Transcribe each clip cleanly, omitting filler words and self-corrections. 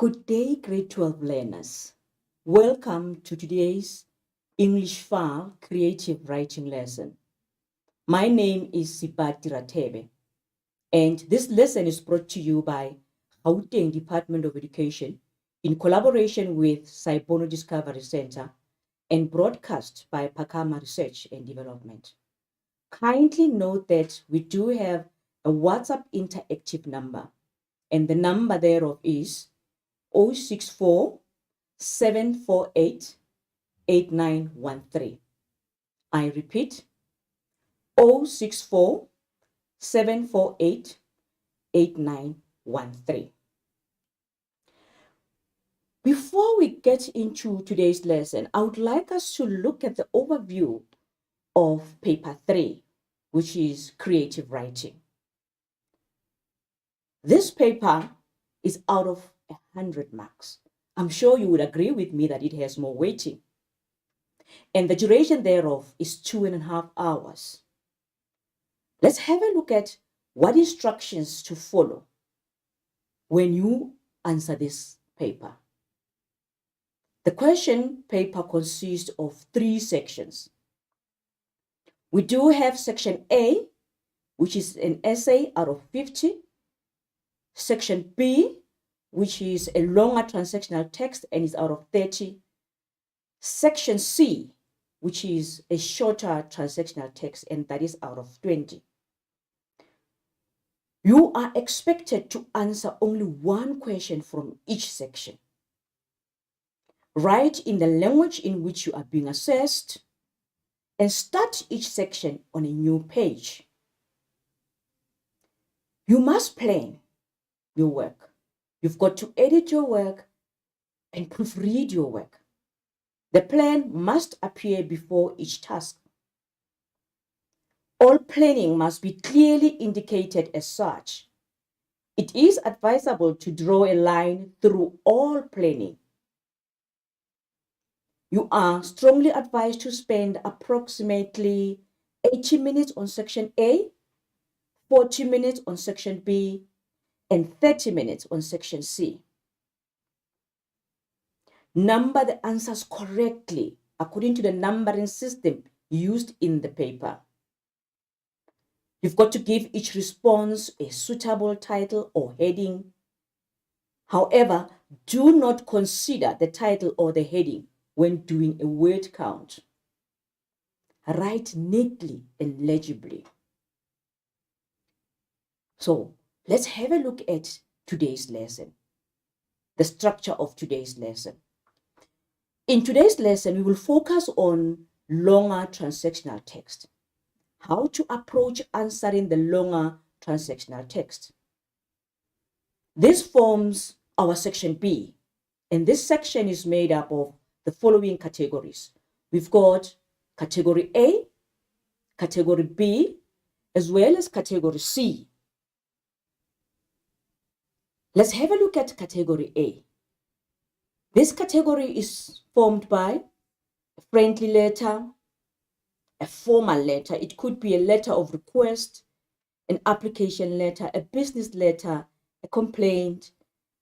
Good day, grade 12 learners. Welcome to today's English File Creative Writing lesson. My name is Sipati Ratebe, and this lesson is brought to you by Gauteng Department of Education in collaboration with Saibono Discovery Center and broadcast by Pakama Research and Development. Kindly note that we do have a WhatsApp interactive number, and the number thereof is 064 748 8913. I repeat, 064 748 8913. Before we get into today's lesson, I would like us to look at the overview of paper 3, which is creative writing. This paper is out of 100 marks. I'm sure you would agree with me that it has more weighting, and the duration thereof is 2.5 hours. Let's have a look at what instructions to follow when you answer this paper. The question paper consists of 3 sections. We do have section A, which is an essay out of 50. Section B, which is a longer transactional text and is out of 30. Section C, which is a shorter transactional text and that is out of 20. You are expected to answer only one question from each section. Write in the language in which you are being assessed and start each section on a new page. You must plan your work. You've got to edit your work and proofread your work. The plan must appear before each task. All planning must be clearly indicated as such. It is advisable to draw a line through all planning. You are strongly advised to spend approximately 80 minutes on section A, 40 minutes on section B, and 30 minutes on section C. Number the answers correctly according to the numbering system used in the paper. You've got to give each response a suitable title or heading. However, do not consider the title or the heading when doing a word count. Write neatly and legibly. So let's have a look at today's lesson, the structure of today's lesson. In today's lesson, we will focus on longer transactional text, how to approach answering the longer transactional text. This forms our section B, and this section is made up of the following categories. We've got category A, category B, as well as category C. Let's have a look at category A. This category is formed by a friendly letter, a formal letter. It could be a letter of request, an application letter, a business letter, a complaint,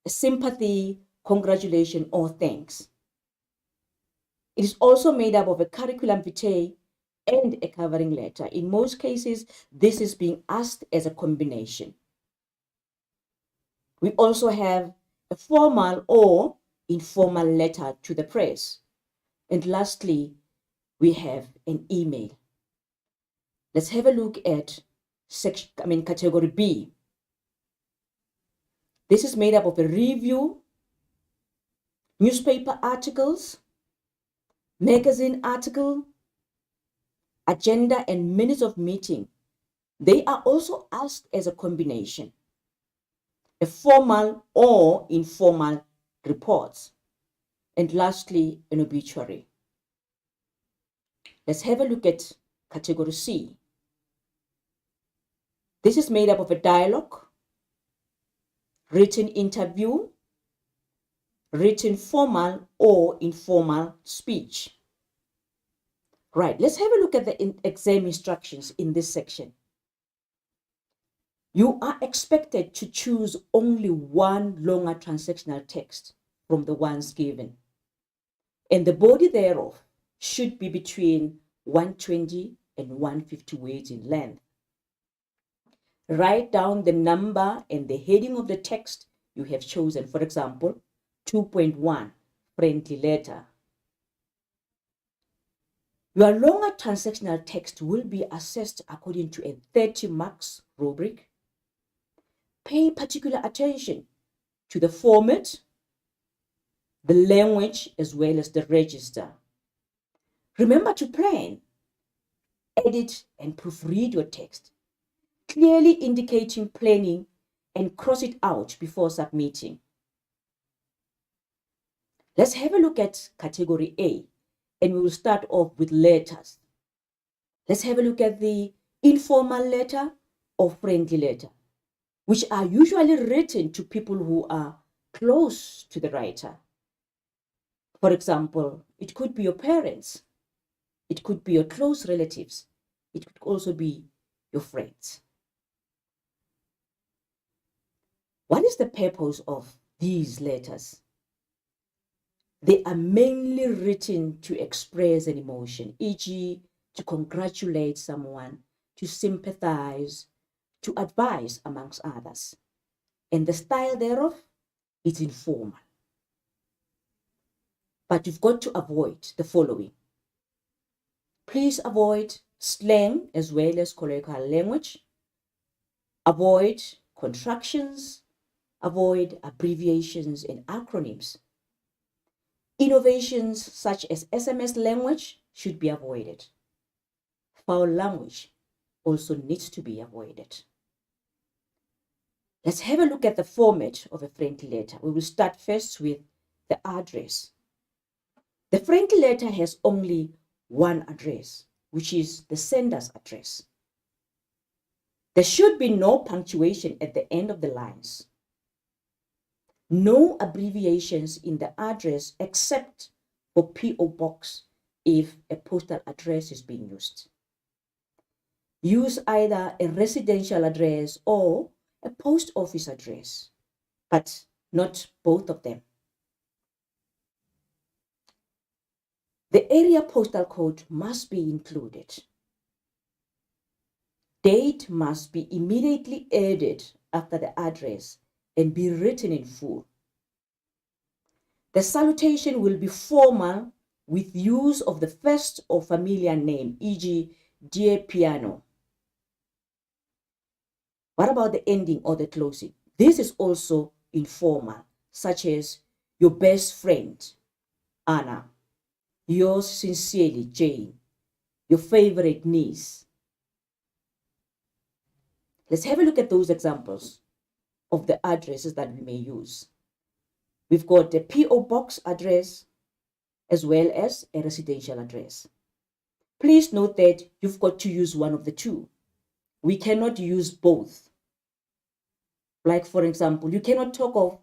a sympathy, congratulation, or thanks. It is also made up of a curriculum vitae and a covering letter. In most cases, this is being asked as a combination. We also have a formal or informal letter to the press. And lastly, we have an email. Let's have a look at category B. This is made up of a review, newspaper articles, magazine article, agenda, and minutes of meeting. They are also asked as a combination. A formal or informal reports. And lastly, an obituary. Let's have a look at category C. This is made up of a dialogue, written interview, written formal or informal speech. Right, let's have a look at the exam instructions in this section. You are expected to choose only one longer transactional text from the ones given, and the body thereof should be between 120 and 150 words in length. Write down the number and the heading of the text you have chosen. For example, 2.1, friendly letter. Your longer transactional text will be assessed according to a 30 marks rubric. Pay particular attention to the format, the language, as well as the register. Remember to plan, edit, and proofread your text, clearly indicating planning and cross it out before submitting. Let's have a look at category A, and we will start off with letters. Let's have a look at the informal letter or friendly letter, which are usually written to people who are close to the writer. For example, it could be your parents, it could be your close relatives, it could also be your friends. What is the purpose of these letters? They are mainly written to express an emotion, e.g., to congratulate someone, to sympathize, to advise, amongst others. And the style thereof is informal. But you've got to avoid the following. Please avoid slang as well as colloquial language. Avoid contractions. Avoid abbreviations and acronyms. Innovations such as SMS language should be avoided. Foul language also needs to be avoided. Let's have a look at the format of a friendly letter. We will start first with the address. The friendly letter has only one address, which is the sender's address. There should be no punctuation at the end of the lines. No abbreviations in the address except for P.O. Box if a postal address is being used. Use either a residential address or a post office address, but not both of them. The area postal code must be included. Date must be immediately added after the address and be written in full. The salutation will be formal with use of the first or familiar name, e.g., Dear Piano. What about the ending or the closing? This is also informal, such as your best friend, Anna, yours sincerely, Jane, your favorite niece. Let's have a look at those examples of the addresses that we may use. We've got a P.O. Box address as well as a residential address. Please note that you've got to use one of the two. We cannot use both. Like, for example, you cannot talk of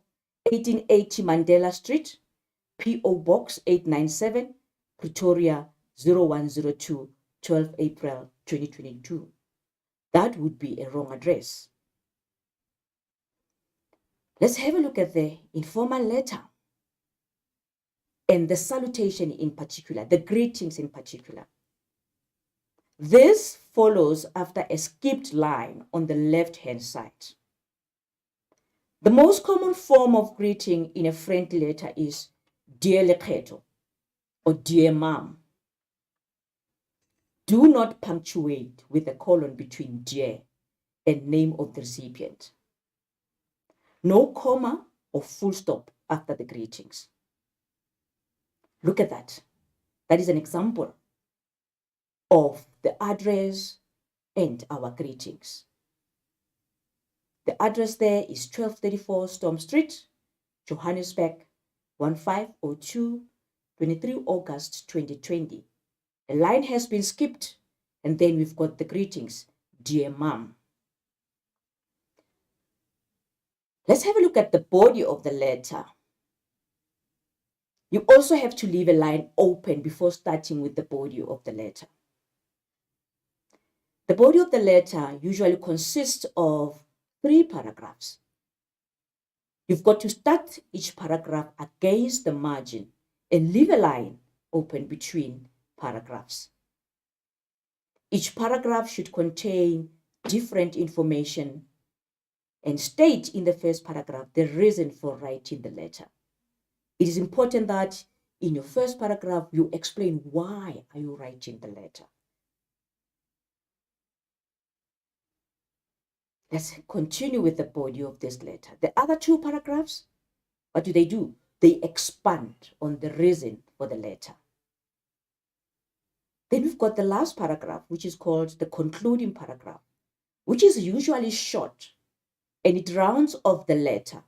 1880 Mandela Street, P.O. Box 897, Pretoria 0102, 12 April 2022. That would be a wrong address. Let's have a look at the informal letter and the salutation in particular, the greetings in particular. This follows after a skipped line on the left-hand side. The most common form of greeting in a friendly letter is Dear Lekgeto or Dear Mom. Do not punctuate with a colon between dear and name of the recipient. No comma or full stop after the greetings. Look at that. That is an example of the address and our greetings. The address there is 1234 Storm Street, Johannesburg, 1502, 23 August 2020. A line has been skipped, and then we've got the greetings, Dear Mom. Let's have a look at the body of the letter. You also have to leave a line open before starting with the body of the letter. The body of the letter usually consists of 3 paragraphs. You've got to start each paragraph against the margin and leave a line open between paragraphs. Each paragraph should contain different information and state in the first paragraph the reason for writing the letter. It is important that in your first paragraph you explain why are you writing the letter. Let's continue with the body of this letter. The other 2 paragraphs, what do? They expand on the reason for the letter. Then we've got the last paragraph, which is called the concluding paragraph, which is usually short and it rounds off the letter.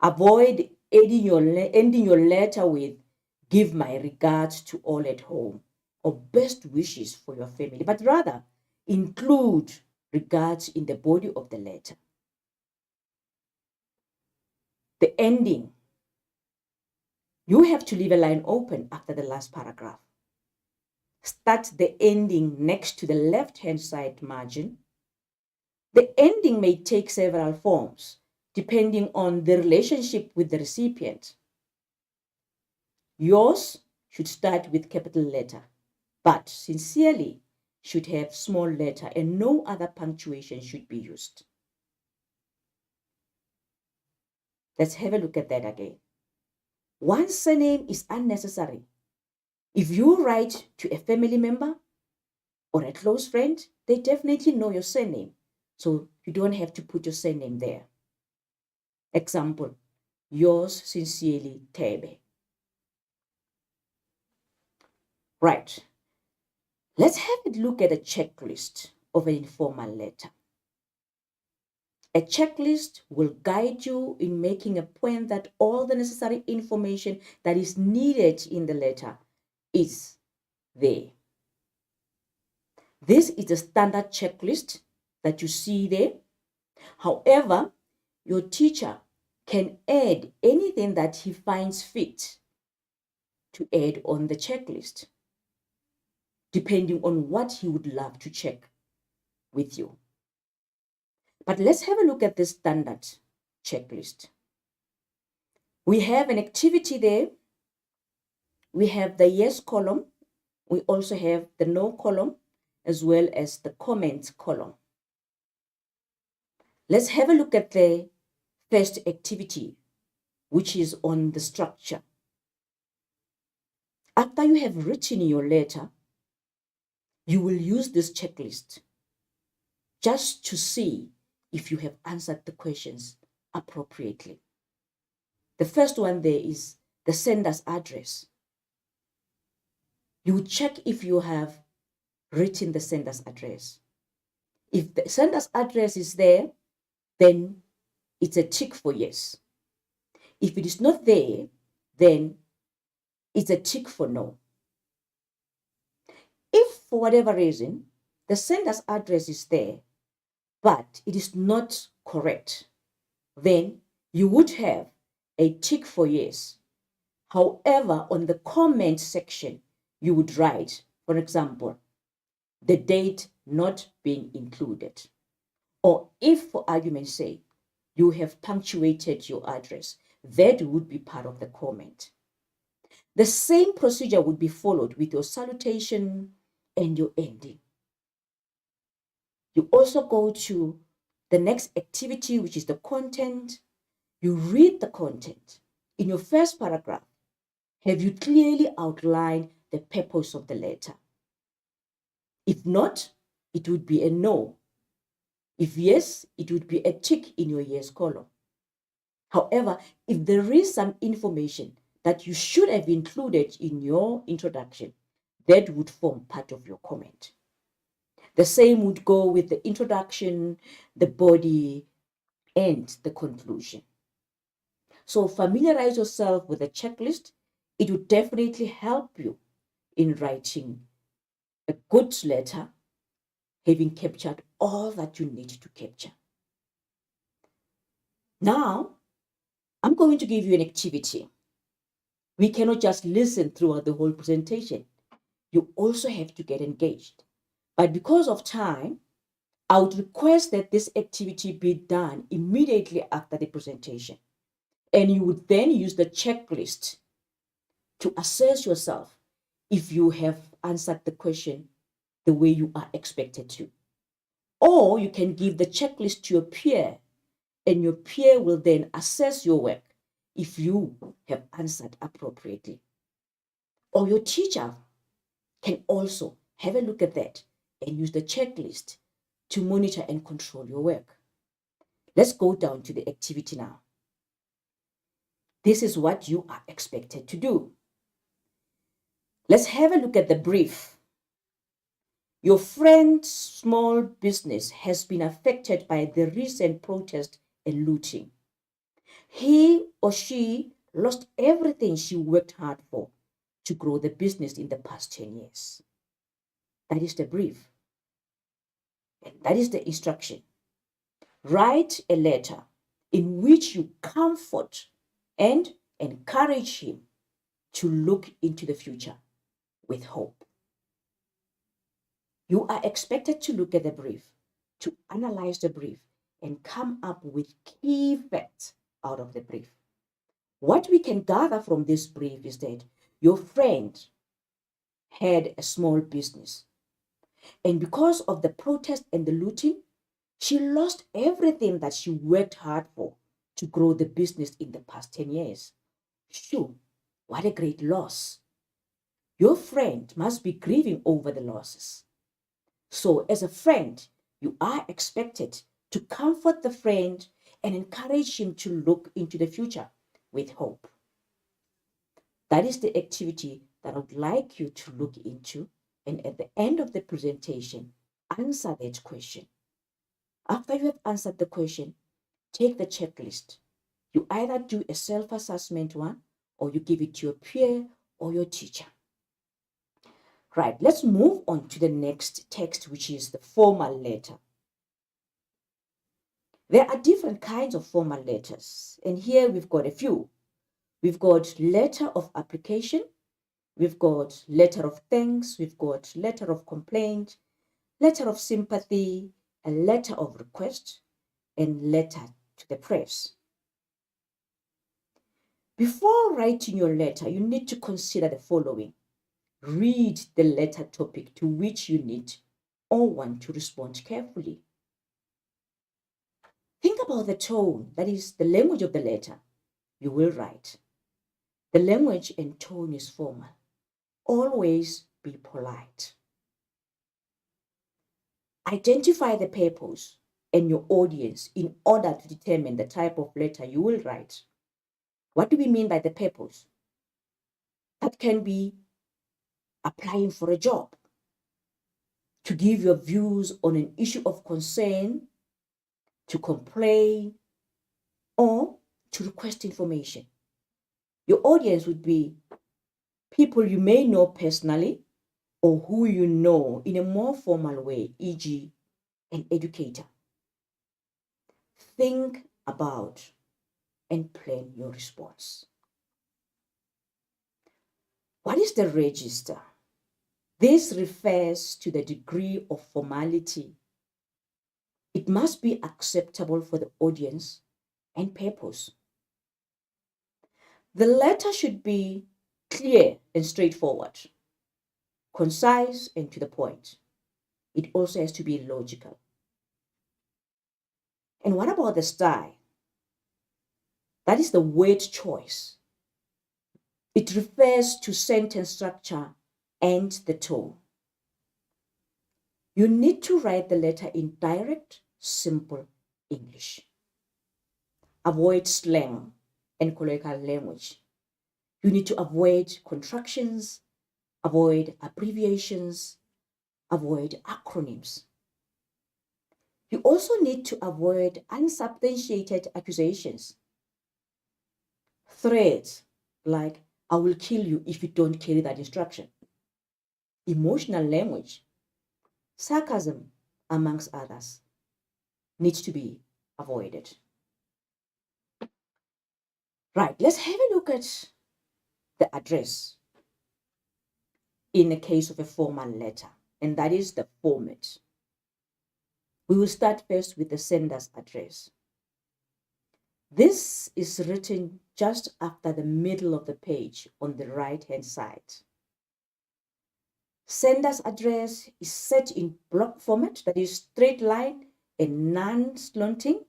Avoid ending your letter with "give my regards to all at home" or "best wishes for your family," but rather include regards in the body of the letter. The ending, you have to leave a line open after the last paragraph. Start the ending next to the left-hand side margin. The ending may take several forms depending on the relationship with the recipient. Yours should start with capital letter, but sincerely should have small letter and no other punctuation should be used. Let's have a look at that again. One surname is unnecessary. If you write to a family member or a close friend, they definitely know your surname, so you don't have to put your surname there. Example, yours sincerely, Tebe. Right. Let's have a look at a checklist of an informal letter. A checklist will guide you in making a point that all the necessary information that is needed in the letter is there. This is the standard checklist that you see there. However, your teacher can add anything that he finds fit to add on the checklist, depending on what he would love to check with you. But let's have a look at this standard checklist. We have an activity there. We have the yes column. We also have the no column, as well as the comment column. Let's have a look at the first activity, which is on the structure. After you have written your letter, you will use this checklist just to see if you have answered the questions appropriately. The first one there is the sender's address. You check if you have written the sender's address. If the sender's address is there, then it's a tick for yes. If it is not there, then it's a tick for no. If for whatever reason the sender's address is there, but it is not correct, then you would have a tick for yes. However, on the comment section, you would write, for example, the date not being included. Or if, for argument's sake, you have punctuated your address, that would be part of the comment. The same procedure would be followed with your salutation and your ending. You also go to the next activity, which is the content. You read the content. In your first paragraph, have you clearly outlined the purpose of the letter? If not, it would be a no. If yes, it would be a tick in your yes column. However, if there is some information that you should have included in your introduction, that would form part of your comment. The same would go with the introduction, the body, and the conclusion. So familiarize yourself with the checklist. It would definitely help you in writing a good letter, having captured all that you need to capture. Now, I'm going to give you an activity. We cannot just listen throughout the whole presentation. You also have to get engaged. But because of time, I would request that this activity be done immediately after the presentation. And you would then use the checklist to assess yourself if you have answered the question the way you are expected to. Or you can give the checklist to your peer, and your peer will then assess your work if you have answered appropriately. Or your teacher can also have a look at that and use the checklist to monitor and control your work. Let's go down to the activity now. This is what you are expected to do. Let's have a look at the brief. Your friend's small business has been affected by the recent protest and looting. He or she lost everything she worked hard for to grow the business in the past 10 years. That is the brief. And that is the instruction. Write a letter in which you comfort and encourage him to look into the future with hope. You are expected to look at the brief, to analyze the brief, and come up with key facts out of the brief. What we can gather from this brief is that your friend had a small business, and because of the protest and the looting, she lost everything that she worked hard for to grow the business in the past 10 years. Sure, what a great loss. Your friend must be grieving over the losses. So, as a friend, you are expected to comfort the friend and encourage him to look into the future with hope. That is the activity that I would like you to look into. And at the end of the presentation, answer that question. After you have answered the question, take the checklist. You either do a self-assessment one or you give it to your peer or your teacher. Right, let's move on to the next text, which is the formal letter. There are different kinds of formal letters, and here we've got a few. We've got letter of application, we've got letter of thanks, we've got letter of complaint, letter of sympathy, a letter of request, and letter to the press. Before writing your letter, you need to consider the following. Read the letter topic to which you need or want to respond carefully. Think about the tone, that is the language of the letter you will write. The language and tone is formal. Always be polite. Identify the purpose and your audience in order to determine the type of letter you will write. What do we mean by the purpose? That can be applying for a job, to give your views on an issue of concern, to complain, or to request information. Your audience would be people you may know personally or who you know in a more formal way, e.g., an educator. Think about and plan your response. What is the register? This refers to the degree of formality. It must be acceptable for the audience and purpose. The letter should be clear and straightforward, concise and to the point. It also has to be logical. And what about the style? That is the word choice. It refers to sentence structure and the tone. You need to write the letter in direct, simple English. Avoid slang and colloquial language. You need to avoid contractions, avoid abbreviations, avoid acronyms. You also need to avoid unsubstantiated accusations. Threats like, I will kill you if you don't carry that instruction. Emotional language, sarcasm, amongst others, needs to be avoided. Right, let's have a look at the address in the case of a formal letter, and that is the format. We will start first with the sender's address. This is written just after the middle of the page on the right-hand side. Sender's address is set in block format, that is straight line and non-slanting.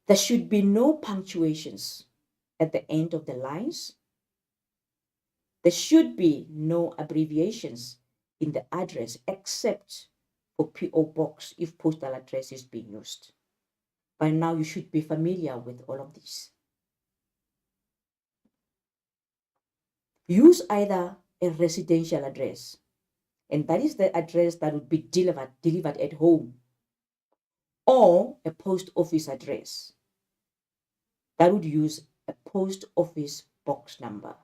There should be no punctuations at the end of the lines. There should be no abbreviations in the address except for PO box if postal address is being used. By now, you should be familiar with all of these. Use either a residential address, and that is the address that would be delivered at home, or a post office address that would use a post office box number.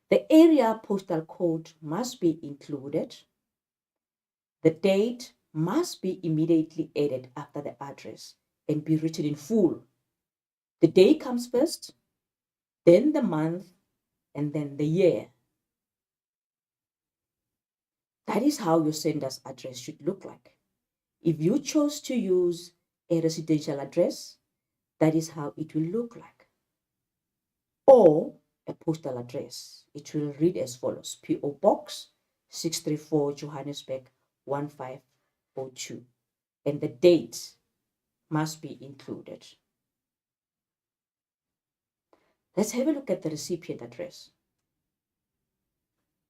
The area postal code must be included. The date must be immediately added after the address and be written in full. The day comes first, then the month, and then the year. That is how your sender's address should look like. If you chose to use a residential address, that is how it will look like. Or a postal address. It will read as follows: PO Box 634 Johannesburg 1502. And the date must be included. Let's have a look at the recipient address.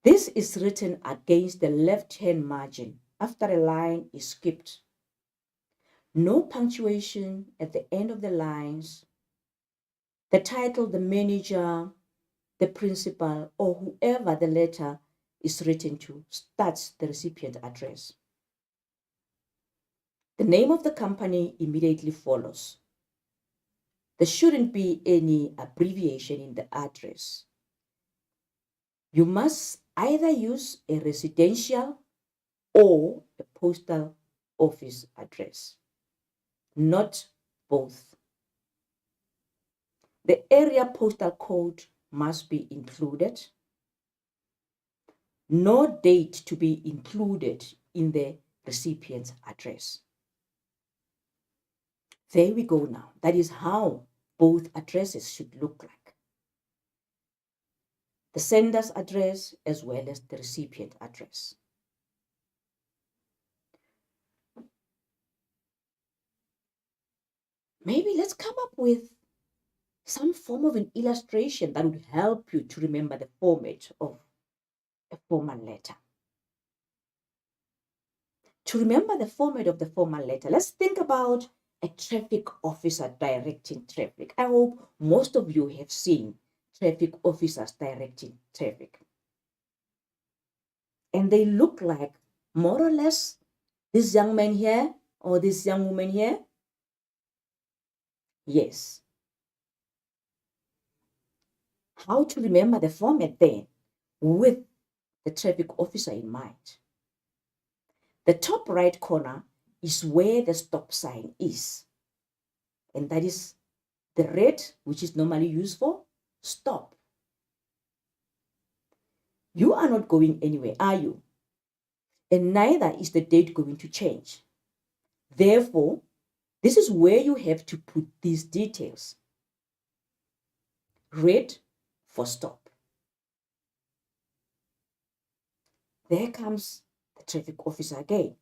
This is written against the left-hand margin after a line is skipped. No punctuation at the end of the lines. The title, the manager, the principal, or whoever the letter is written to starts the recipient address. The name of the company immediately follows. There shouldn't be any abbreviation in the address. You must either use a residential or a postal office address, not both. The area postal code must be included. No date to be included in the recipient's address. There we go now. That is how both addresses should look like. The sender's address as well as the recipient address. Maybe let's come up with some form of an illustration that would help you to remember the format of a formal letter. To remember the format of the formal letter, let's think about a traffic officer directing traffic. I hope most of you have seen traffic officers directing traffic. And they look like more or less this young man here or this young woman here. Yes. How to remember the format then with the traffic officer in mind? The top right corner is where the stop sign is. And that is the red, which is normally used for stop. You are not going anywhere, are you? And neither is the date going to change. Therefore, this is where you have to put these details. Red for stop. There comes the traffic officer again.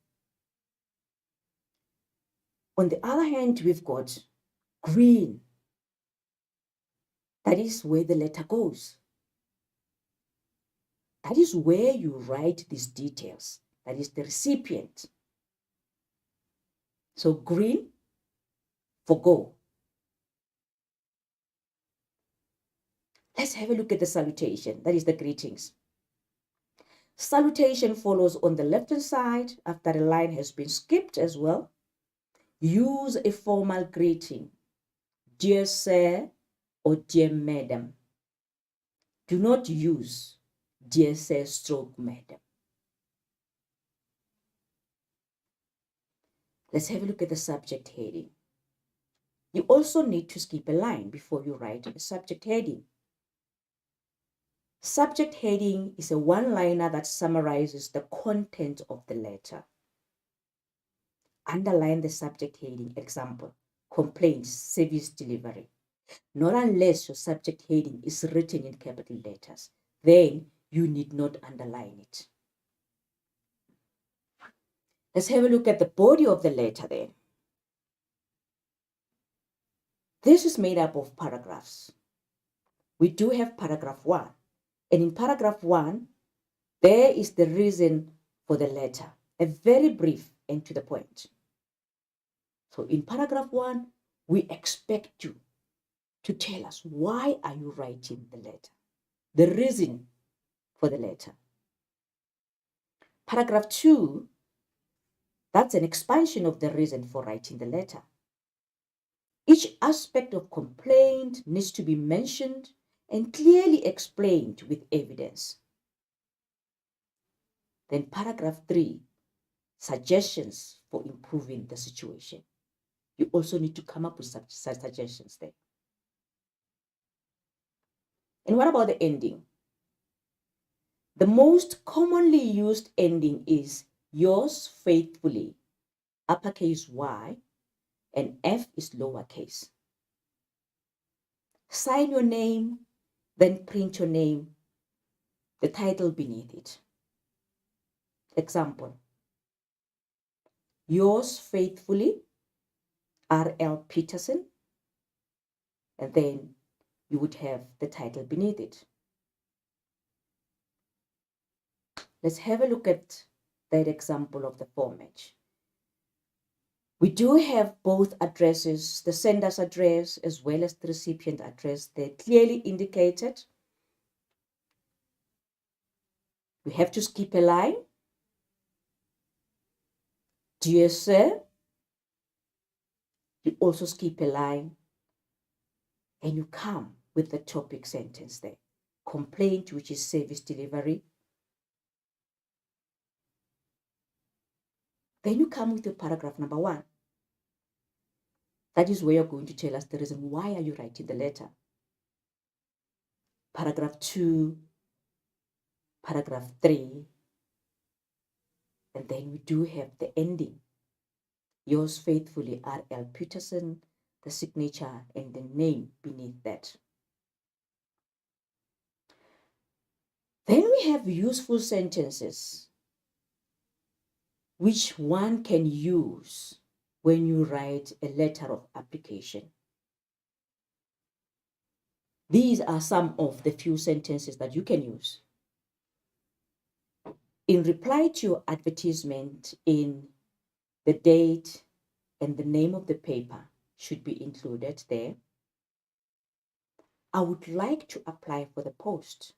On the other hand, we've got green. That is where the letter goes. That is where you write these details. That is the recipient. So green for go. Let's have a look at the salutation. That is the greetings. Salutation follows on the left-hand side after a line has been skipped as well. Use a formal greeting. Dear sir or dear madam. Do not use dear sir stroke madam. Let's have a look at the subject heading. You also need to skip a line before you write a subject heading. Subject heading is a one-liner that summarizes the content of the letter. underline the subject heading. Example, complaint, service delivery. Not unless your subject heading is written in capital letters. Then you need not underline it. Let's have a look at the body of the letter then. This is made up of paragraphs. We do have paragraph 1. And in paragraph 1, there is the reason for the letter. A very brief and to the point. So in paragraph 1, we expect you to tell us why are you writing the letter, the reason for the letter. Paragraph 2, that's an expansion of the reason for writing the letter. Each aspect of complaint needs to be mentioned and clearly explained with evidence. Then paragraph 3, suggestions for improving the situation. You also need to come up with such suggestions there. And what about the ending? The most commonly used ending is yours faithfully, uppercase Y, and F is lowercase. Sign your name, then print your name, the title beneath it. Example, yours faithfully, R.L. Peterson, and then you would have the title beneath it. Let's have a look at that example of the format. We do have both addresses, the sender's address as well as the recipient address. They're clearly indicated. We have to skip a line. Dear sir, you also skip a line and you come with the topic sentence there. Complaint, which is service delivery. Then you come with your paragraph number 1. That is where you're going to tell us the reason why are you writing the letter. Paragraph 2, paragraph 3, and then we do have the ending. Yours faithfully, R.L. Peterson, the signature and the name beneath that. Then we have useful sentences, which one can use when you write a letter of application. These are some of the few sentences that you can use. In reply to your advertisement, in the date and the name of the paper should be included there. I would like to apply for the post,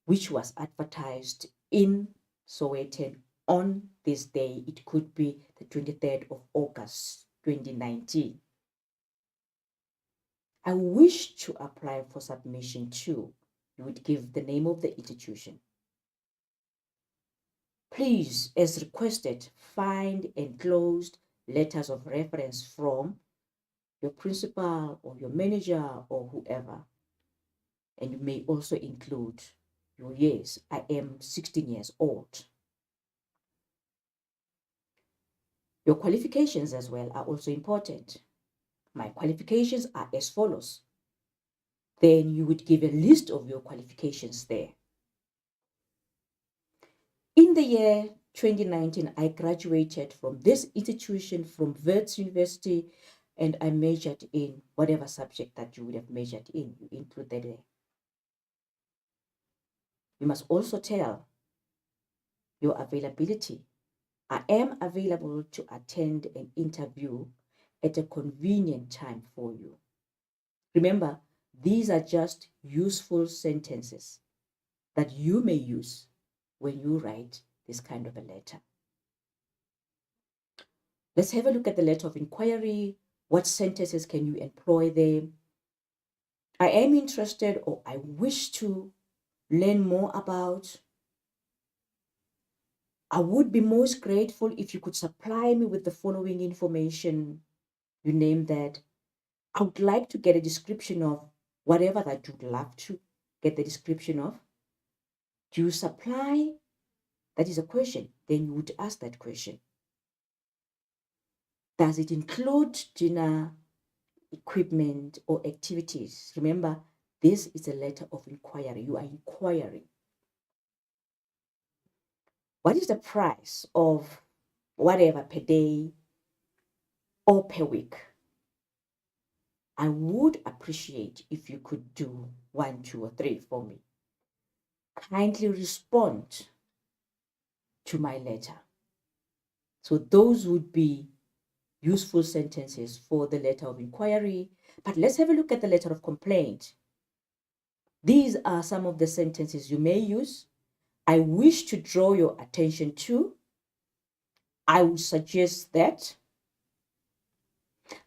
which was advertised in Sowetan on this day. It could be the 23rd of August, 2019. I wish to apply for submission to. You would give the name of the institution. Please, as requested, find enclosed letters of reference from your principal or your manager or whoever. And you may also include your years. I am 16 years old. Your qualifications as well are also important. My qualifications are as follows. Then you would give a list of your qualifications there. In the year 2019, I graduated from this institution, from Wits University, and I majored in whatever subject that you would have majored in. You include that there. You must also tell your availability. I am available to attend an interview at a convenient time for you. Remember, these are just useful sentences that you may use when you write this kind of a letter. Let's have a look at the letter of inquiry. What sentences can you employ there? I am interested, or I wish to learn more about. I would be most grateful if you could supply me with the following information. You name that. I would like to get a description of whatever that you'd love to get the description of. Do you supply? That is a question. Then you would ask that question. Does it include dinner, equipment, or activities? Remember, this is a letter of inquiry. You are inquiring. What is the price of whatever per day or per week? I would appreciate if you could do 1, 2, or 3 for me. Kindly respond to my letter. So those would be useful sentences for the letter of inquiry. But let's have a look at the letter of complaint. These are some of the sentences you may use. I wish to draw your attention to. I would suggest that.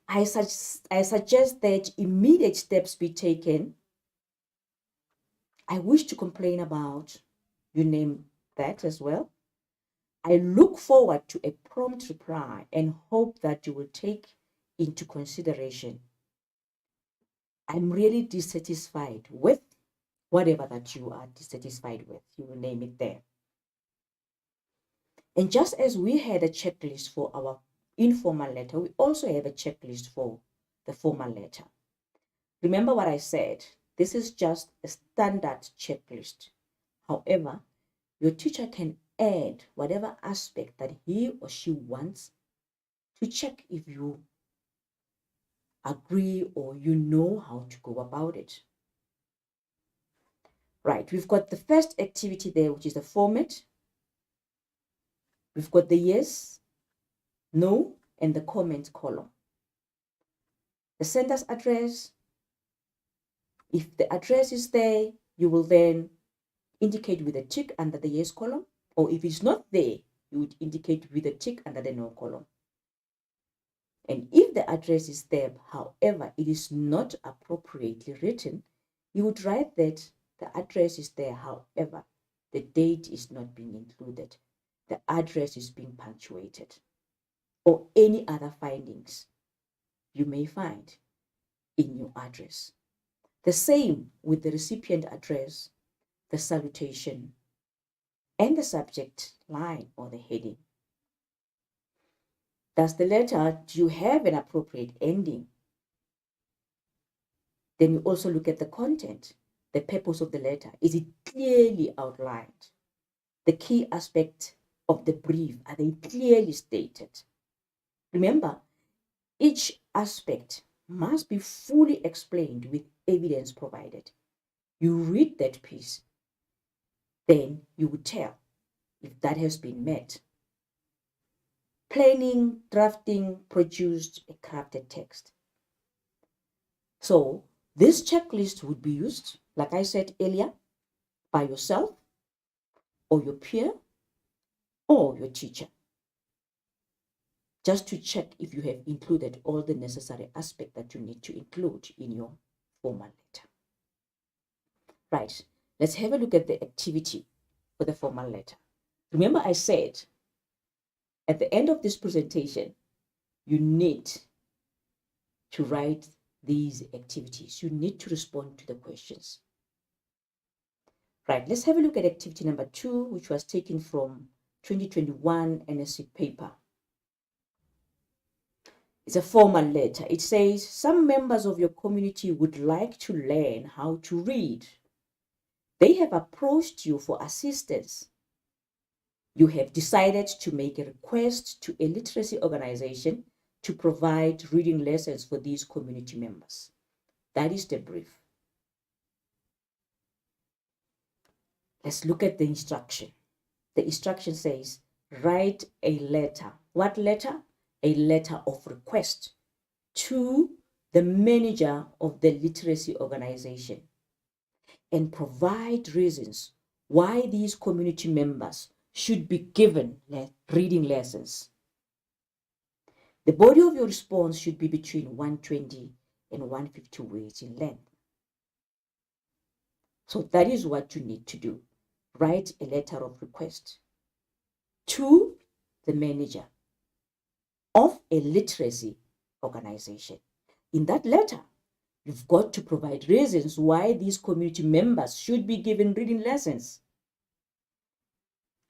I suggest that immediate steps be taken. I wish to complain about. You name that as well. I look forward to a prompt reply and hope that you will take into consideration. I'm really dissatisfied with whatever that you are dissatisfied with. You will name it there. And just as we had a checklist for our informal letter, we also have a checklist for the formal letter. Remember what I said, this is just a standard checklist. However, your teacher can add whatever aspect that he or she wants to check if you agree or you know how to go about it. Right, we've got the first activity there, which is the format. We've got the yes, no, and the comment column. The sender's address, if the address is there, you will then indicate with a tick under the yes column, or if it's not there, you would indicate with a tick under the no column. And if the address is there, however, it is not appropriately written, you would write that the address is there, however, the date is not being included, the address is being punctuated, or any other findings you may find in your address. The same with the recipient address, the salutation, and the subject line or the heading. Does the letter, do you have an appropriate ending? Then you also look at the content, the purpose of the letter. Is it clearly outlined? The key aspect of the brief, are they clearly stated? Remember, each aspect must be fully explained with evidence provided. You read that piece, then you would tell if that has been met. Planning, drafting, produced a crafted text. So this checklist would be used, like I said earlier, by yourself or your peer or your teacher, just to check if you have included all the necessary aspects that you need to include in your formal letter. Right, let's have a look at the activity for the formal letter. Remember I said at the end of this presentation, you need to write these activities. You need to respond to the questions. Right, let's have a look at activity number 2, which was taken from 2021 NSC paper. It's a formal letter. It says, some members of your community would like to learn how to read. They have approached you for assistance. You have decided to make a request to a literacy organization to provide reading lessons for these community members. That is the brief. Let's look at the instruction. The instruction says, write a letter. What letter? A letter of request to the manager of the literacy organization and provide reasons why these community members should be given reading lessons. The body of your response should be between 120 and 150 words in length. So that is what you need to do. Write a letter of request to the manager of a literacy organization. In that letter, you've got to provide reasons why these community members should be given reading lessons.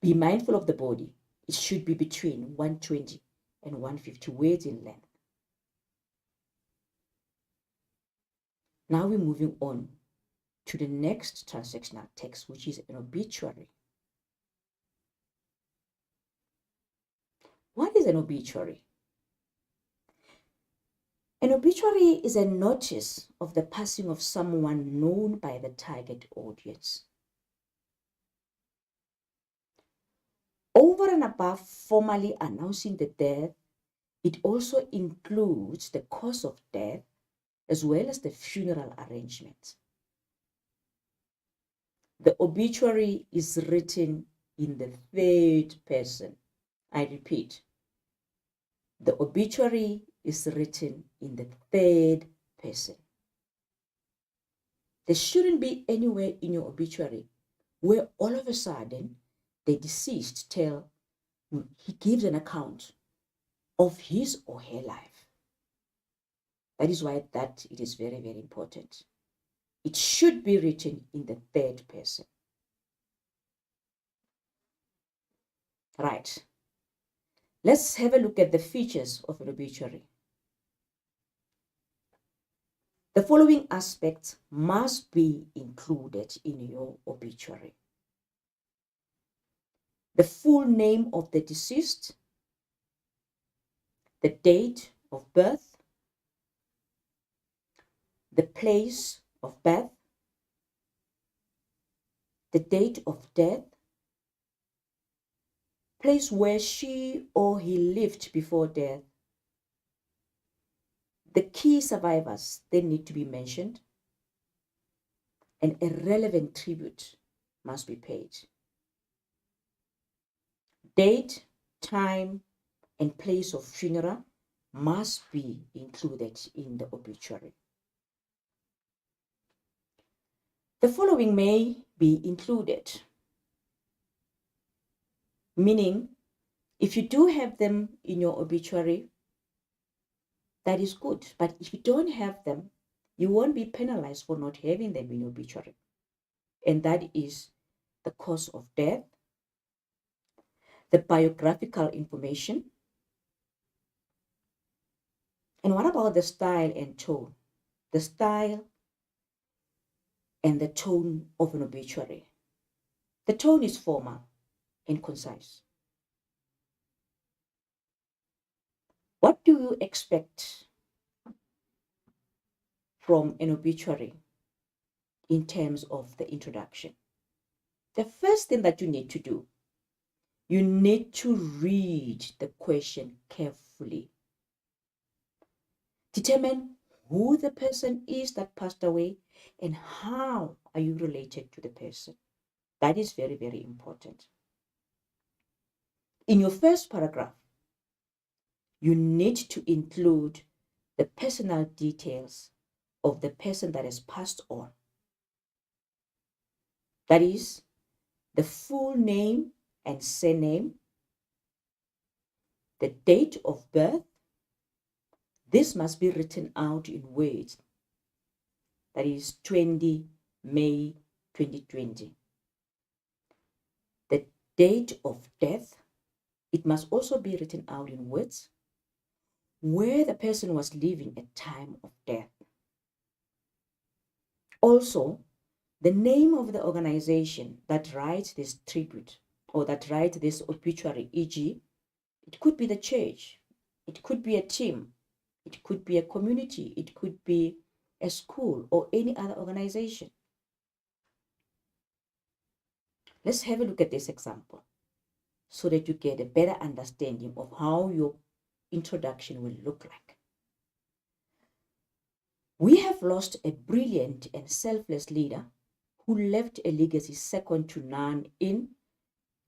Be mindful of the body. It should be between 120 and 150 words in length. Now we're moving on to the next transactional text, which is an obituary. What is an obituary? An obituary is a notice of the passing of someone known by the target audience. Over and above formally announcing the death, it also includes the cause of death as well as the funeral arrangements. The obituary is written in the third person. I repeat, the obituary is written in the third person. There shouldn't be anywhere in your obituary where all of a sudden the deceased he gives an account of his or her life. That is why it is very, very important. It should be written in the third person. Right. Let's have a look at the features of an obituary. The following aspects must be included in your obituary: the full name of the deceased, the date of birth, the place of birth, the date of death, place where she or he lived before death. The key survivors, they need to be mentioned, and a relevant tribute must be paid. Date, time, and place of funeral must be included in the obituary. The following may be included, meaning if you do have them in your obituary, that is good. But if you don't have them, you won't be penalized for not having them in your obituary. And that is the cause of death, the biographical information. And what about the style and tone? The style and the tone of an obituary. The tone is formal and concise. What do you expect from an obituary in terms of the introduction? The first thing that you need to do, you need to read the question carefully. Determine who the person is that passed away and how are you related to the person. That is very, very important. In your first paragraph, you need to include the personal details of the person that has passed on. That is the full name and surname, the date of birth. This must be written out in words. That is 20 May 2020. The date of death, it must also be written out in words, where the person was living at time of death. Also, the name of the organization that writes this tribute or that writes this obituary, e.g., it could be the church, it could be a team, it could be a community, it could be a school or any other organization. Let's have a look at this example so that you get a better understanding of how your introduction will look like. We have lost a brilliant and selfless leader who left a legacy second to none in,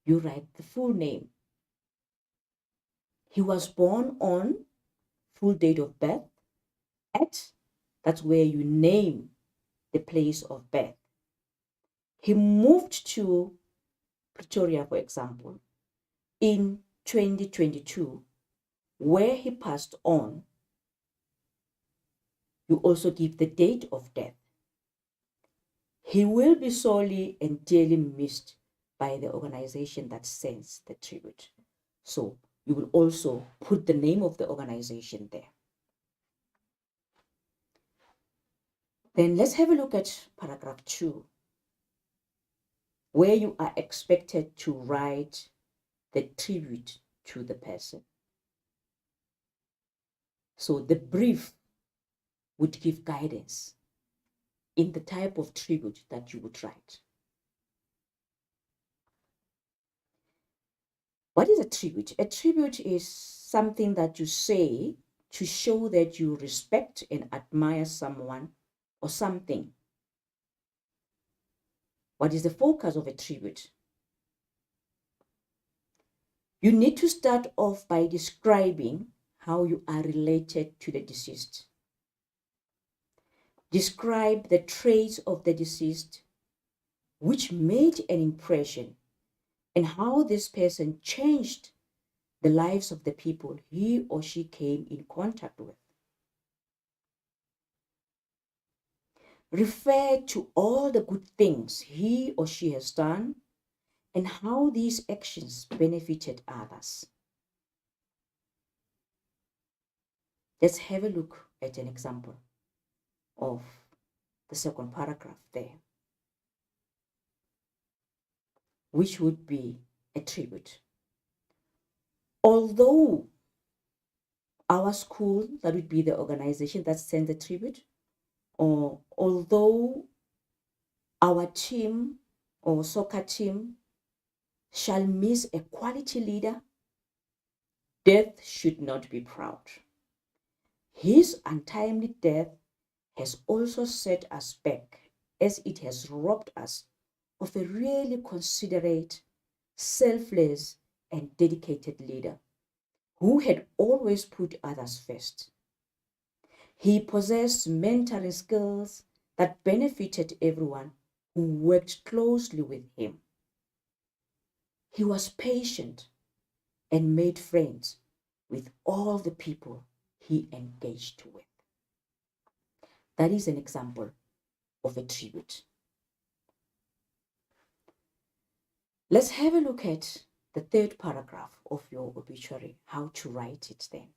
you write the full name. He was born on, full date of birth, at, that's where you name the place of birth. He moved to Pretoria, for example, in 2022, where he passed on. You also give the date of death. He will be sorely and dearly missed by the organization that sends the tribute. So you will also put the name of the organization there. Then let's have a look at paragraph 2, where you are expected to write the tribute to the person. So the brief would give guidance in the type of tribute that you would write. What is a tribute? A tribute is something that you say to show that you respect and admire someone or something. What is the focus of a tribute? You need to start off by describing how you are related to the deceased. Describe the traits of the deceased which made an impression and how this person changed the lives of the people he or she came in contact with. Refer to all the good things he or she has done and how these actions benefited others. Let's have a look at an example of the second paragraph there, which would be a tribute. Although our school, that would be the organization that sends the tribute, or although our team or soccer team shall miss a quality leader, death should not be proud. His untimely death has also set us back, as it has robbed us of a really considerate, selfless, and dedicated leader who had always put others first. He possessed mentoring skills that benefited everyone who worked closely with him. He was patient and made friends with all the people he engaged with. That is an example of a tribute. Let's have a look at the third paragraph of your obituary, how to write it then.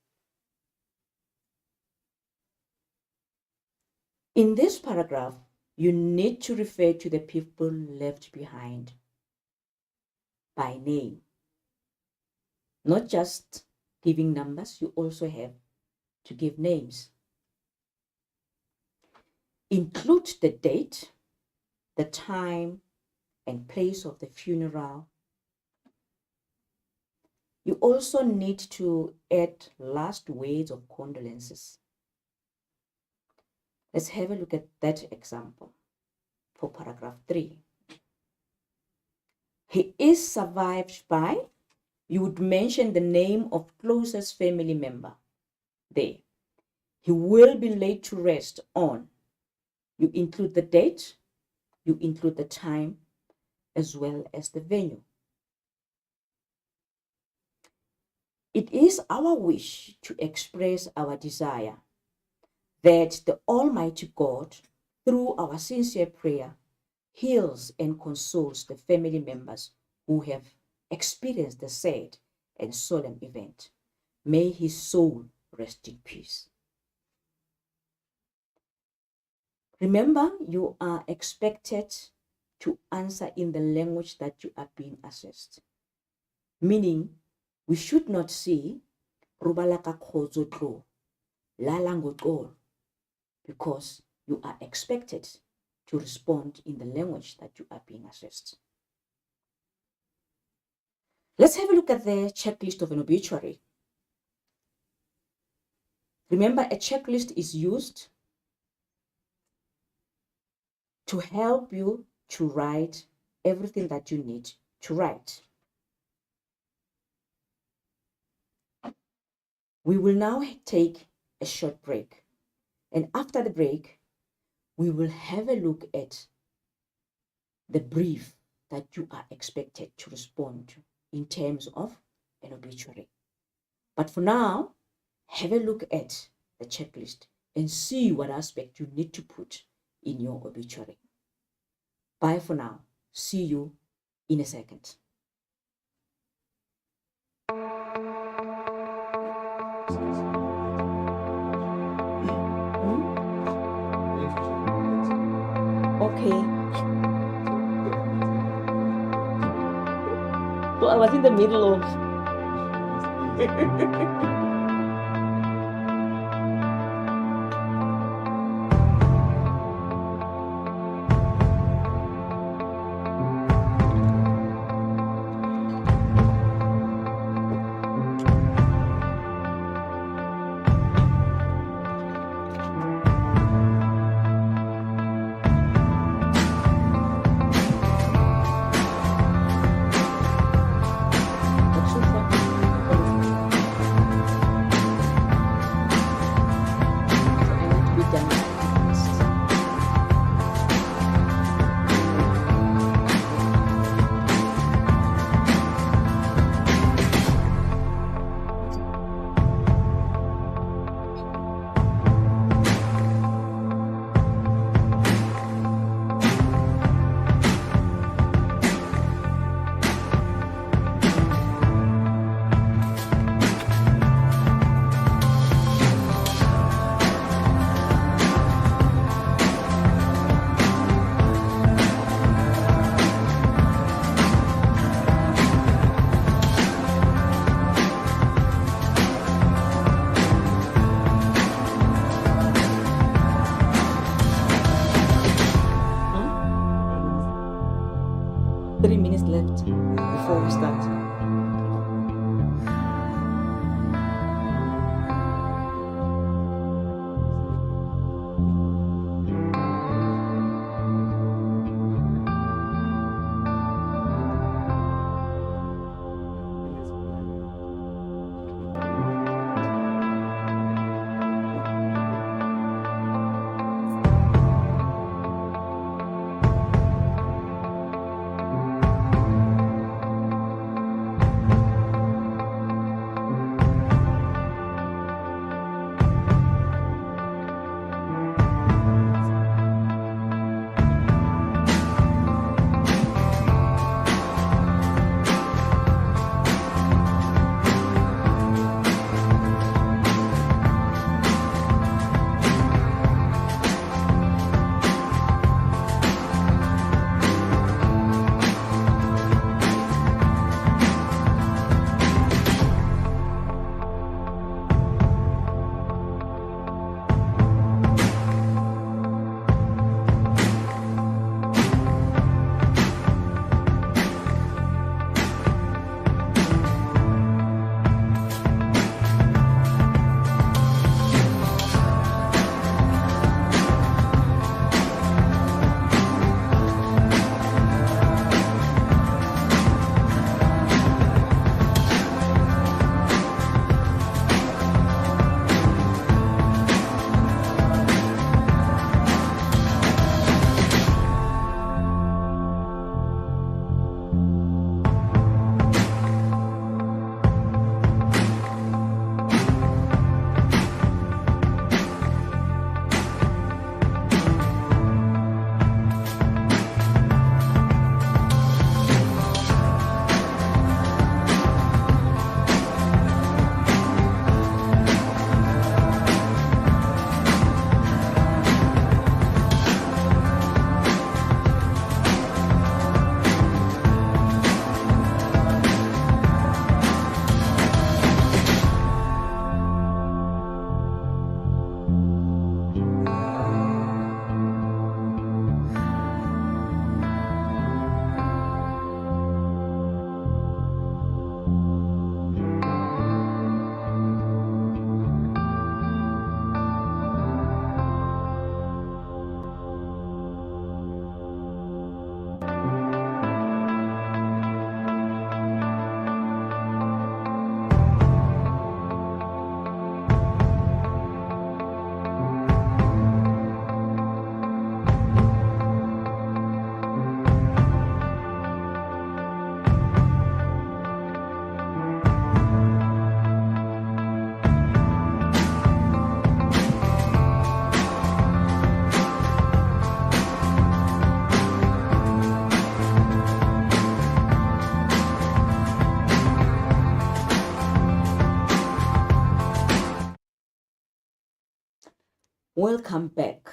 In this paragraph, you need to refer to the people left behind by name. Not just giving numbers, you also have to give names. Include the date, the time, and place of the funeral. You also need to add last words of condolences. Let's have a look at that example for paragraph 3. He is survived by, you would mention the name of closest family member there. He will be laid to rest on. You include the date, you include the time, as well as the venue. It is our wish to express our desire that the Almighty God, through our sincere prayer, heals and consoles the family members who have experienced the sad and solemn event. May his soul rest in peace. Remember, you are expected to answer in the language that you are being assessed. Meaning, we should not say, Rubalaka Khozotlo, Lalangotol, because you are expected to respond in the language that you are being assessed. Let's have a look at the checklist of an obituary. Remember, a checklist is used to help you to write everything that you need to write. We will now take a short break. And after the break, we will have a look at the brief that you are expected to respond to in terms of an obituary. But for now, have a look at the checklist and see what aspect you need to put in your obituary. Bye for now. See you in a second. was in the middle of. Huh? 3 minutes left before we start. Welcome back,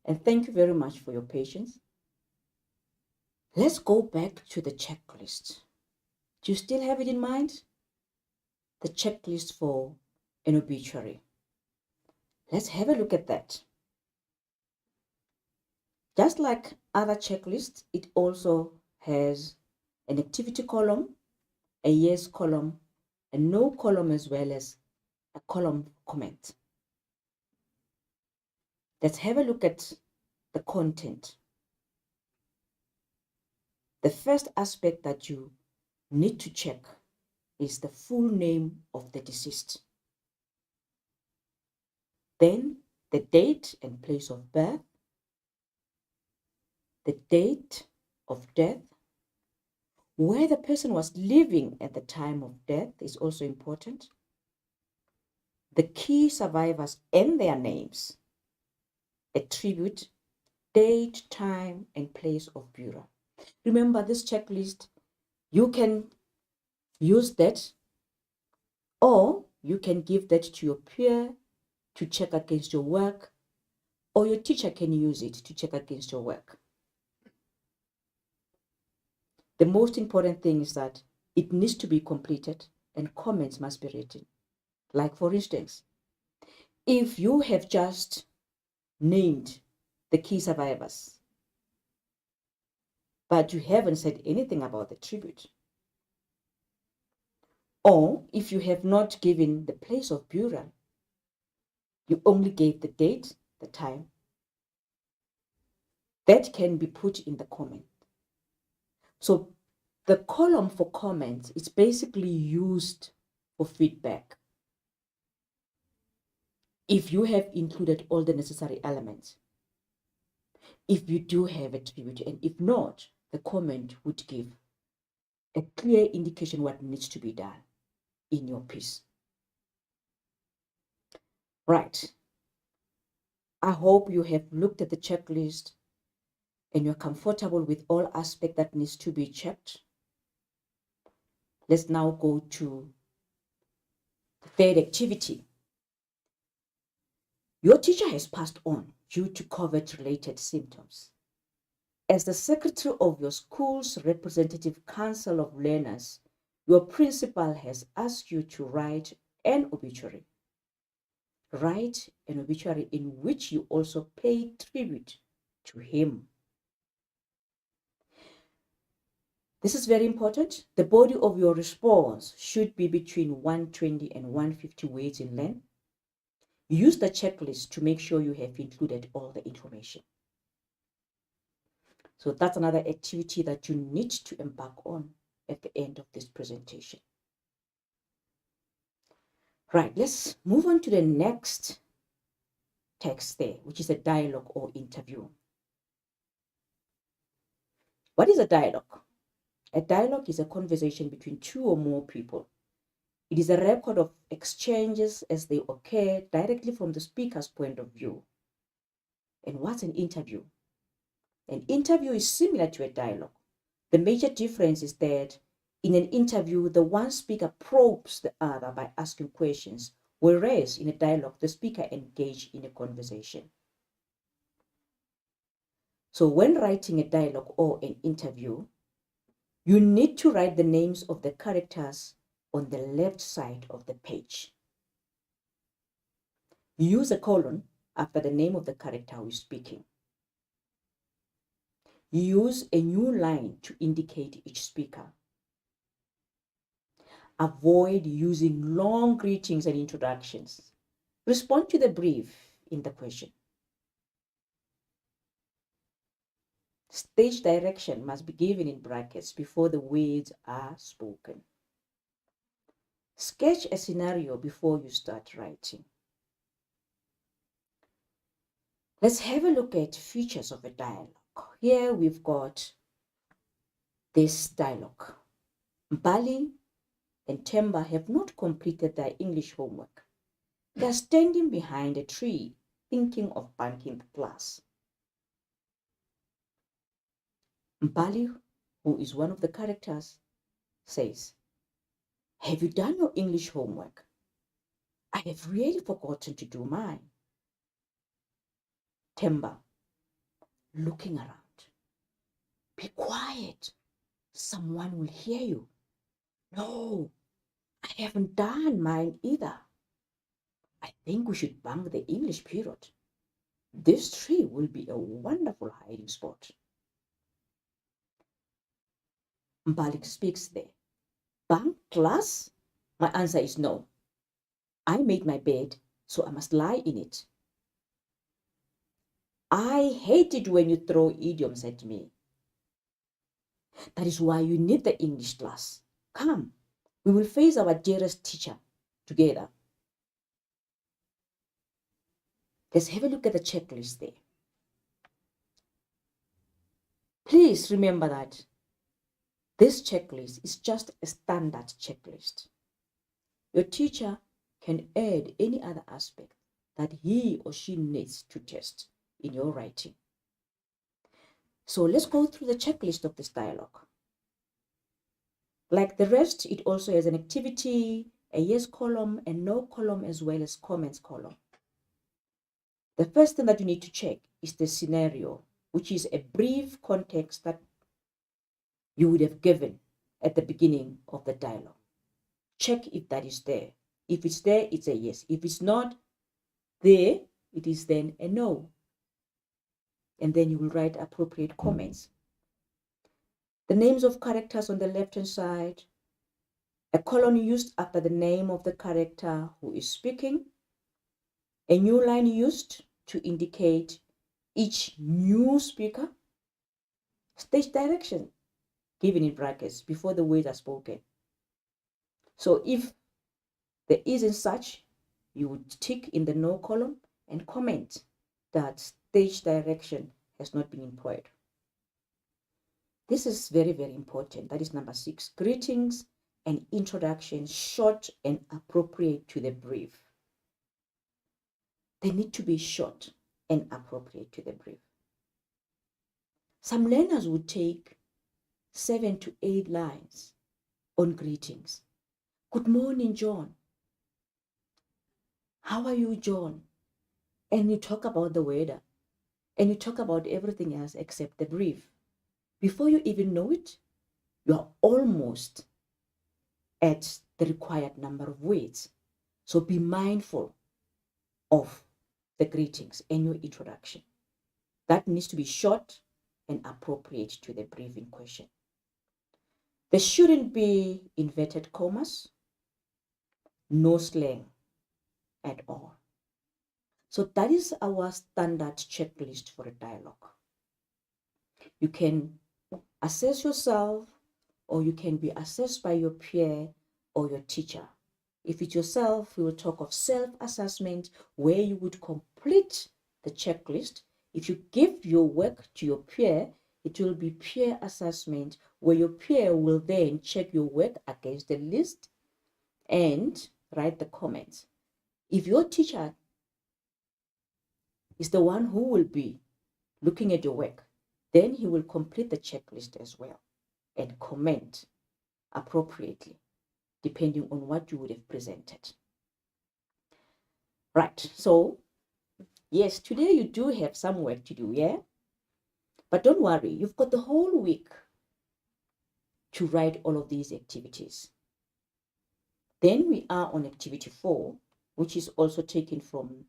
and thank you very much for your patience. Let's go back to the checklist. Do you still have it in mind? The checklist for an obituary. Let's have a look at that. Just like other checklists, it also has an activity column, a yes column, a no column, as well as a column comment. Let's have a look at the content. The first aspect that you need to check is the full name of the deceased. Then the date and place of birth, the date of death, where the person was living at the time of death is also important. The key survivors and their names, a tribute, date, time, and place of burial. Remember this checklist, you can use that, or you can give that to your peer to check against your work, or your teacher can use it to check against your work. The most important thing is that it needs to be completed and comments must be written. Like for instance, if you have just named the key survivors, but you haven't said anything about the tribute, or if you have not given the place of burial, you only gave the date, the time, that can be put in the comment. So the column for comments is basically used for feedback. If you have included all the necessary elements, if you do have a tribute, and if not, the comment would give a clear indication what needs to be done in your piece. Right. I hope you have looked at the checklist and you're comfortable with all aspects that needs to be checked. Let's now go to the third activity. Your teacher has passed on due to COVID-related symptoms. As the secretary of your school's representative council of learners, your principal has asked you to write an obituary. Write an obituary in which you also pay tribute to him. This is very important. The body of your response should be between 120 and 150 words in length. Use the checklist to make sure you have included all the information. So that's another activity that you need to embark on at the end of this presentation. Right, let's move on to the next text there, which is a dialogue or interview. What is a dialogue? A dialogue is a conversation between two or more people. It is a record of exchanges as they occur directly from the speaker's point of view. And what's an interview? An interview is similar to a dialogue. The major difference is that in an interview, the one speaker probes the other by asking questions, whereas in a dialogue, the speaker engages in a conversation. So when writing a dialogue or an interview, you need to write the names of the characters on the left side of the page. Use a colon after the name of the character who is speaking. Use a new line to indicate each speaker. Avoid using long greetings and introductions. Respond to the brief in the question. Stage direction must be given in brackets before the words are spoken. Sketch a scenario before you start writing. Let's have a look at features of a dialogue. Here we've got this dialogue. Mbali and Temba have not completed their English homework. They are standing behind a tree, thinking of bunking the class. Mbali, who is one of the characters, says, "Have you done your English homework? I have really forgotten to do mine." Temba, looking around, "Be quiet. Someone will hear you." No, I haven't done mine either. I think we should bunk the English period. This tree will be a wonderful hiding spot. Mbalik speaks there. Bunk class? My answer is no. I made my bed, so I must lie in it. I hate it when you throw idioms at me. That is why you need the English class. Come, we will face our dearest teacher together. Let's have a look at the checklist there. Please remember that this checklist is just a standard checklist. Your teacher can add any other aspect that he or she needs to test in your writing. So let's go through the checklist of this dialogue. Like the rest, it also has an activity, a yes column, a no column, as well as comments column. The first thing that you need to check is the scenario, which is a brief context that you would have given at the beginning of the dialogue. Check if that is there. If it's there, it's a yes. If it's not there, it is then a no. And then you will write appropriate comments. The names of characters on the left-hand side, a colon used after the name of the character who is speaking, a new line used to indicate each new speaker, stage direction given in brackets before the words are spoken. So if there isn't such, you would tick in the no column and comment that stage direction has not been employed. This is very, very important. That is number 6. Greetings and introductions, short and appropriate to the brief. They need to be short and appropriate to the brief. Some learners would take 7 to 8 lines on greetings. Good morning, John. How are you, John? And you talk about the weather, and you talk about everything else except the brief. Before you even know it, you are almost at the required number of words. So be mindful of the greetings and your introduction. That needs to be short and appropriate to the brief in question. There shouldn't be inverted commas, no slang at all. So that is our standard checklist for a dialogue. You can assess yourself, or you can be assessed by your peer or your teacher. If it's yourself, we will talk of self-assessment, where you would complete the checklist. If you give your work to your peer, it will be peer assessment, where your peer will then check your work against the list and write the comments. If your teacher is the one who will be looking at your work, then he will complete the checklist as well and comment appropriately, depending on what you would have presented. Right, so yes, today you do have some work to do, yeah? But don't worry, you've got the whole week to write all of these activities. Then we are on activity 4, which is also taken from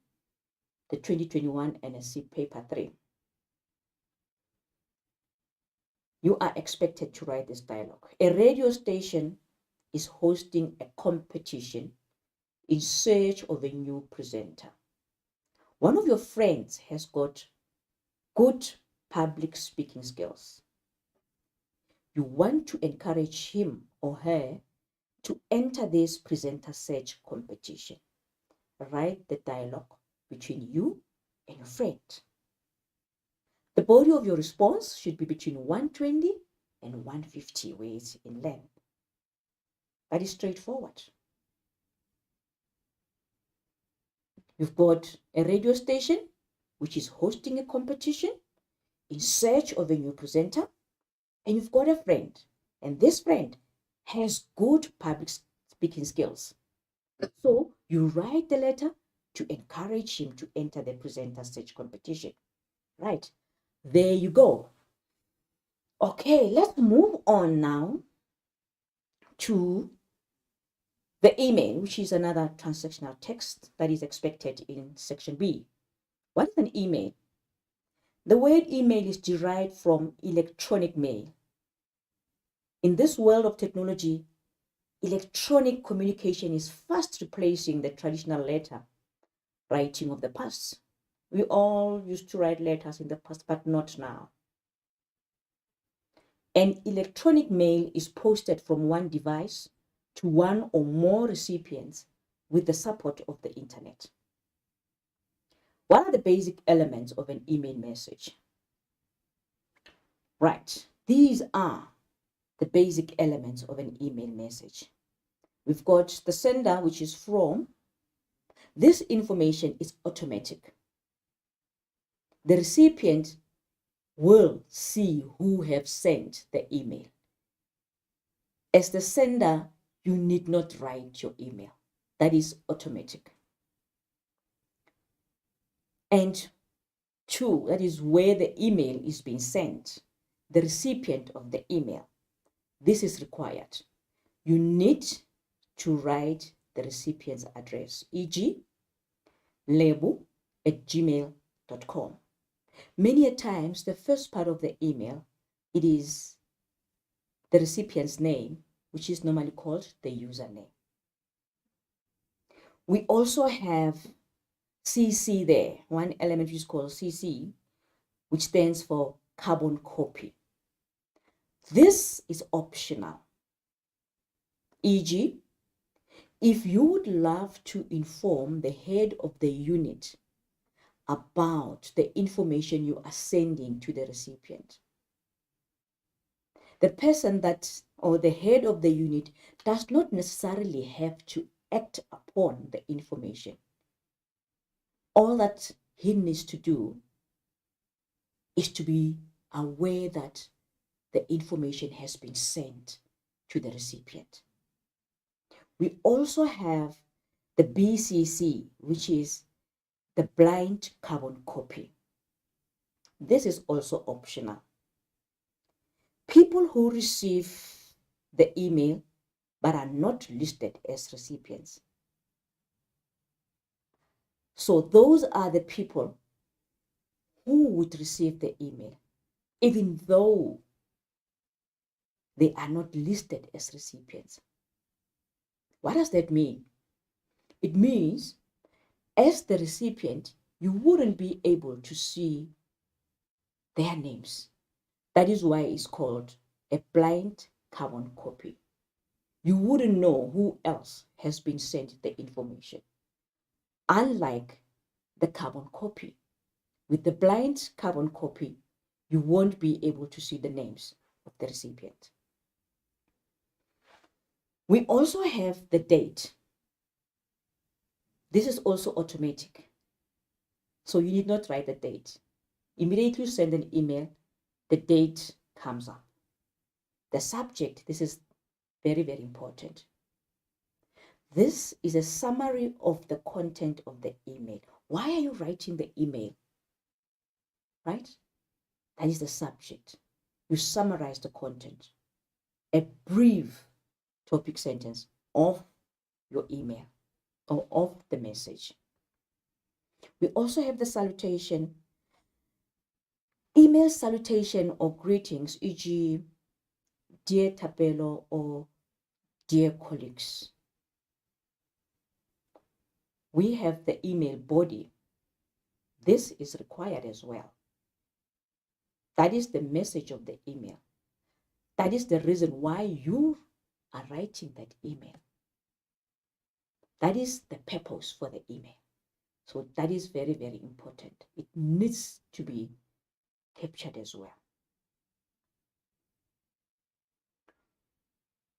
the 2021 NSC paper 3. You are expected to write this dialogue. A radio station is hosting a competition in search of a new presenter. One of your friends has got good public speaking skills. You want to encourage him or her to enter this presenter search competition. Write the dialogue between you and your friend. The body of your response should be between 120 and 150 words in length. That is straightforward. You've got a radio station which is hosting a competition in search of a new presenter, and you've got a friend, and this friend has good public speaking skills. So you write the letter to encourage him to enter the presenter search competition. Right, there you go. Okay, let's move on now to the email, which is another transactional text that is expected in section B. What is an email? The word email is derived from electronic mail. In this world of technology, electronic communication is fast replacing the traditional letter writing of the past. We all used to write letters in the past, but not now. And electronic mail is posted from one device to one or more recipients with the support of the internet. What are the basic elements of an email message? Right, these are the basic elements of an email message. We've got the sender, which is from. This information is automatic. The recipient will see who have sent the email. As the sender, you need not write your email. That is automatic. And two, that is where the email is being sent, the recipient of the email. This is required. You need to write the recipient's address, e.g., label@gmail.com. Many a times, the first part of the email, it is the recipient's name, which is normally called the username. We also have CC there, one element which is called CC, which stands for carbon copy. This is optional. E.g., if you would love to inform the head of the unit about the information you are sending to the recipient, the person that, or the head of the unit, does not necessarily have to act upon the information. All that he needs to do is to be aware that the information has been sent to the recipient. We also have the BCC, which is the blind carbon copy. This is also optional. People who receive the email but are not listed as recipients. So those are the people who would receive the email, even though they are not listed as recipients. What does that mean? It means, as the recipient, you wouldn't be able to see their names. That is why it's called a blind carbon copy. You wouldn't know who else has been sent the information. Unlike the carbon copy, with the blind carbon copy, you won't be able to see the names of the recipient. We also have the date. This is also automatic. So you need not write the date. Immediately you send an email, the date comes up. The subject, this is very, very important. This is a summary of the content of the email. Why are you writing the email? Right? That is the subject. You summarize the content. A brief topic sentence of your email or of the message. We also have the salutation. Email salutation or greetings, e.g., dear Tapelo or dear colleagues. We have the email body. This is required as well. That is the message of the email. That is the reason why you are writing that email. That is the purpose for the email. So that is very, very important. It needs to be captured as well.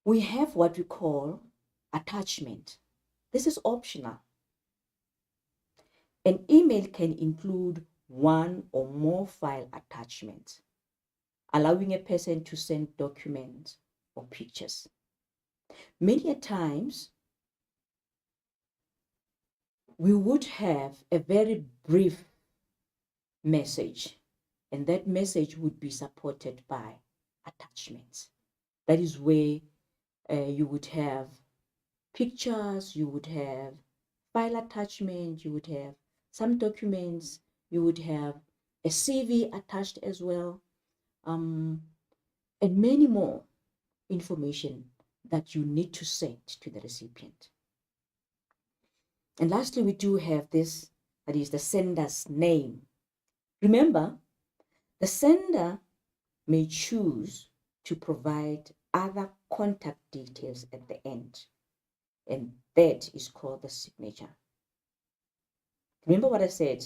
We have what we call attachment. This is optional. An email can include one or more file attachments, allowing a person to send documents or pictures. Many a times, we would have a very brief message, and that message would be supported by attachments. That is where You would have pictures, you would have file attachment, you would have some documents, you would have a CV attached as well, and many more information that you need to send to the recipient. And lastly, we do have this, that is the sender's name. Remember, the sender may choose to provide other contact details at the end, and that is called the signature. Remember what I said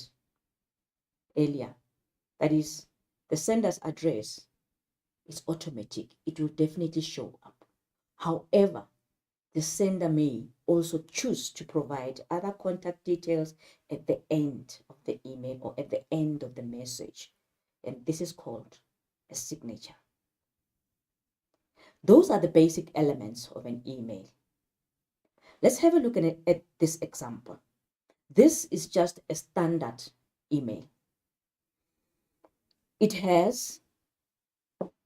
earlier, that is the sender's address is automatic. It will definitely show up. However, the sender may also choose to provide other contact details at the end of the email or at the end of the message. And this is called a signature. Those are the basic elements of an email. Let's have a look at this example. This is just a standard email. It has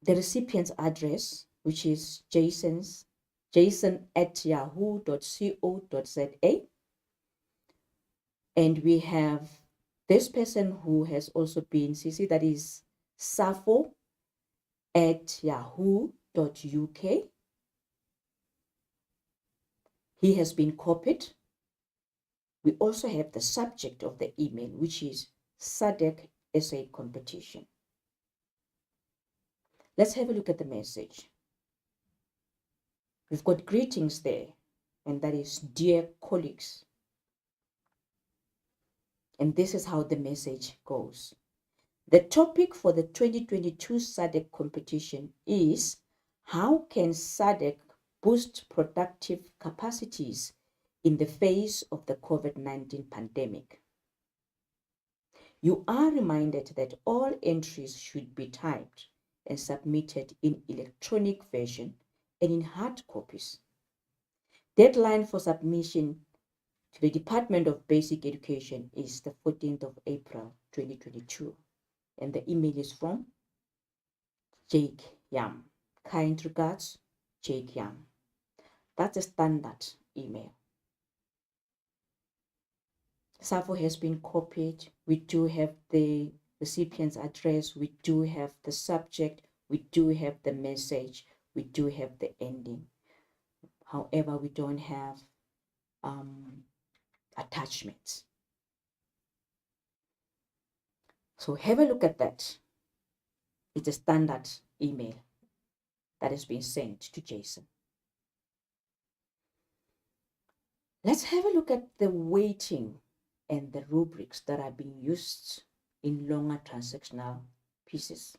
the recipient's address, which is jason@yahoo.co.za. And we have this person who has also been CC, that is safo@yahoo.uk. He has been copied. We also have the subject of the email, which is SADC essay competition. Let's have a look at the message. We've got greetings there, and that is dear colleagues. And this is how the message goes. The topic for the 2022 SADC competition is how can SADC boost productive capacities in the face of the COVID-19 pandemic? You are reminded that all entries should be typed and submitted in electronic version and in hard copies. Deadline for submission to the Department of Basic Education is the 14th of April 2022. And the email is from Jake Yam. Kind regards, Jake Yam. That's a standard email. SAFO has been copied. We do have the recipient's address. We do have the subject. We do have the message. We do have the ending. However, we don't have attachments. So have a look at that. It's a standard email that has been sent to Jason. Let's have a look at the weighting and the rubrics that are being used in longer transactional pieces.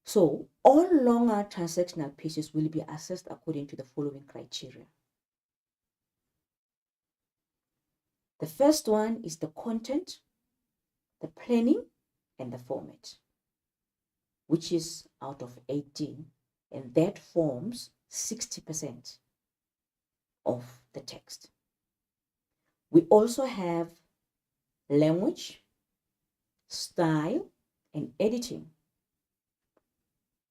So all longer transactional pieces will be assessed according to the following criteria. The first one is the content, the planning, and the format, which is out of 18, and that forms 60% of the text. We also have language, style, and editing,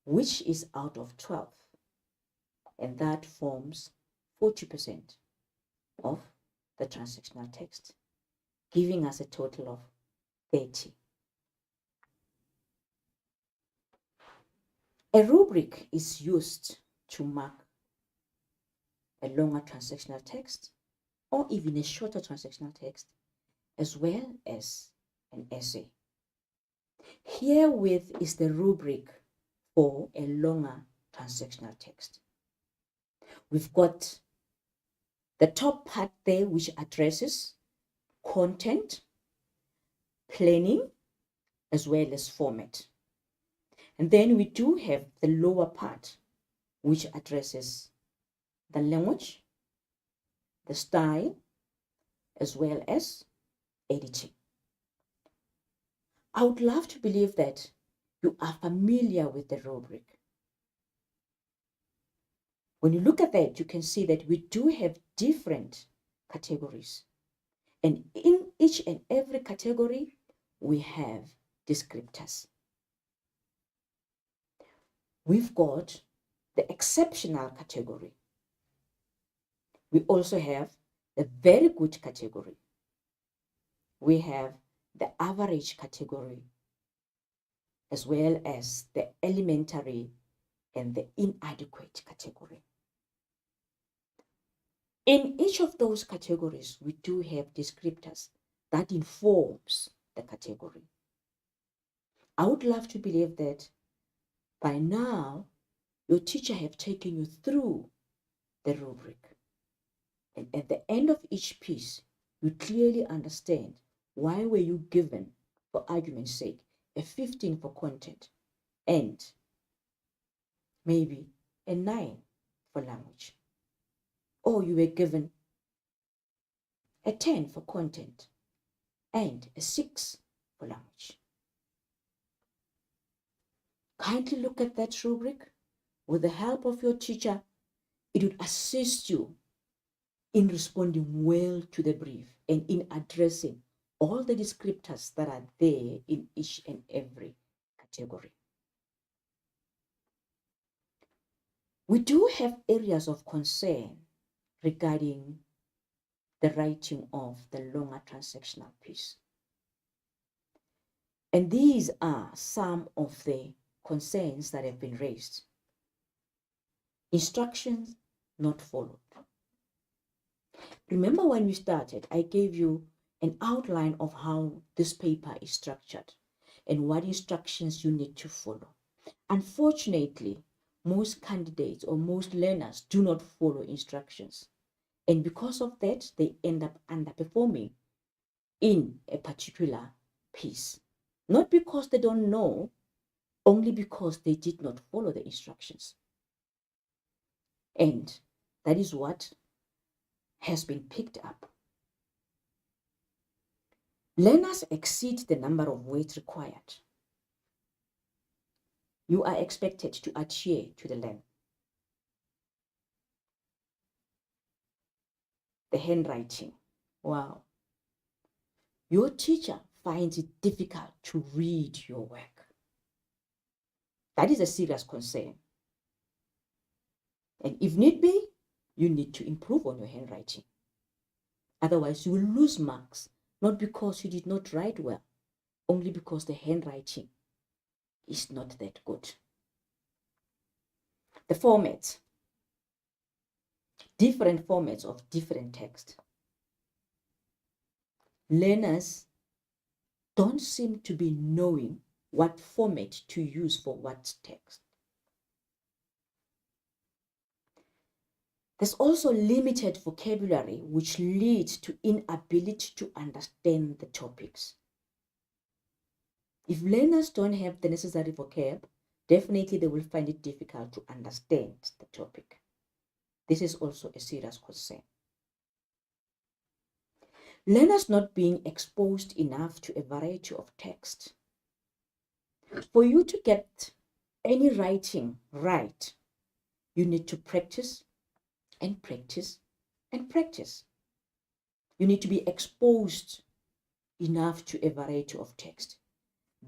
which is out of 12, and that forms 40% of the transactional text, giving us a total of 30. A rubric is used to mark a longer transactional text or even a shorter transactional text, as well as an essay. Herewith is the rubric for a longer transactional text. We've got the top part there, which addresses content, planning, as well as format. And then we do have the lower part, which addresses the language, the style, as well as editing. I would love to believe that you are familiar with the rubric. When you look at that, you can see that we do have different categories. And in each and every category, we have descriptors. We've got the exceptional category. We also have the very good category. We have the average category, as well as the elementary and the inadequate category. In each of those categories, we do have descriptors that informs the category. I would love to believe that by now, your teacher have taken you through the rubric. And at the end of each piece, you clearly understand why were you given, for argument's sake, a 15 for content and maybe a 9 for language. Or you were given a 10 for content and a 6 for language. Kindly look at that rubric. With the help of your teacher, it would assist you in responding well to the brief and in addressing all the descriptors that are there in each and every category. We do have areas of concern regarding the writing of the longer transactional piece. And these are some of the concerns that have been raised. Instructions not followed. Remember when we started, I gave you an outline of how this paper is structured and what instructions you need to follow. Unfortunately, most candidates or most learners do not follow instructions. And because of that, they end up underperforming in a particular piece. Not because they don't know, only because they did not follow the instructions. And that is what has been picked up. Learners exceed the number of words required. You are expected to adhere to the length. The handwriting. Wow. Your teacher finds it difficult to read your work. That is a serious concern. And if need be, you need to improve on your handwriting. Otherwise, you will lose marks, not because you did not write well, only because the handwriting is not that good. The format. Different formats of different text. Learners don't seem to be knowing what format to use for what text. There's also limited vocabulary, which leads to inability to understand the topics. If learners don't have the necessary vocab, definitely they will find it difficult to understand the topic. This is also a serious concern. Learners not being exposed enough to a variety of text. For you to get any writing right, you need to practice and practice and practice. You need to be exposed enough to a variety of text.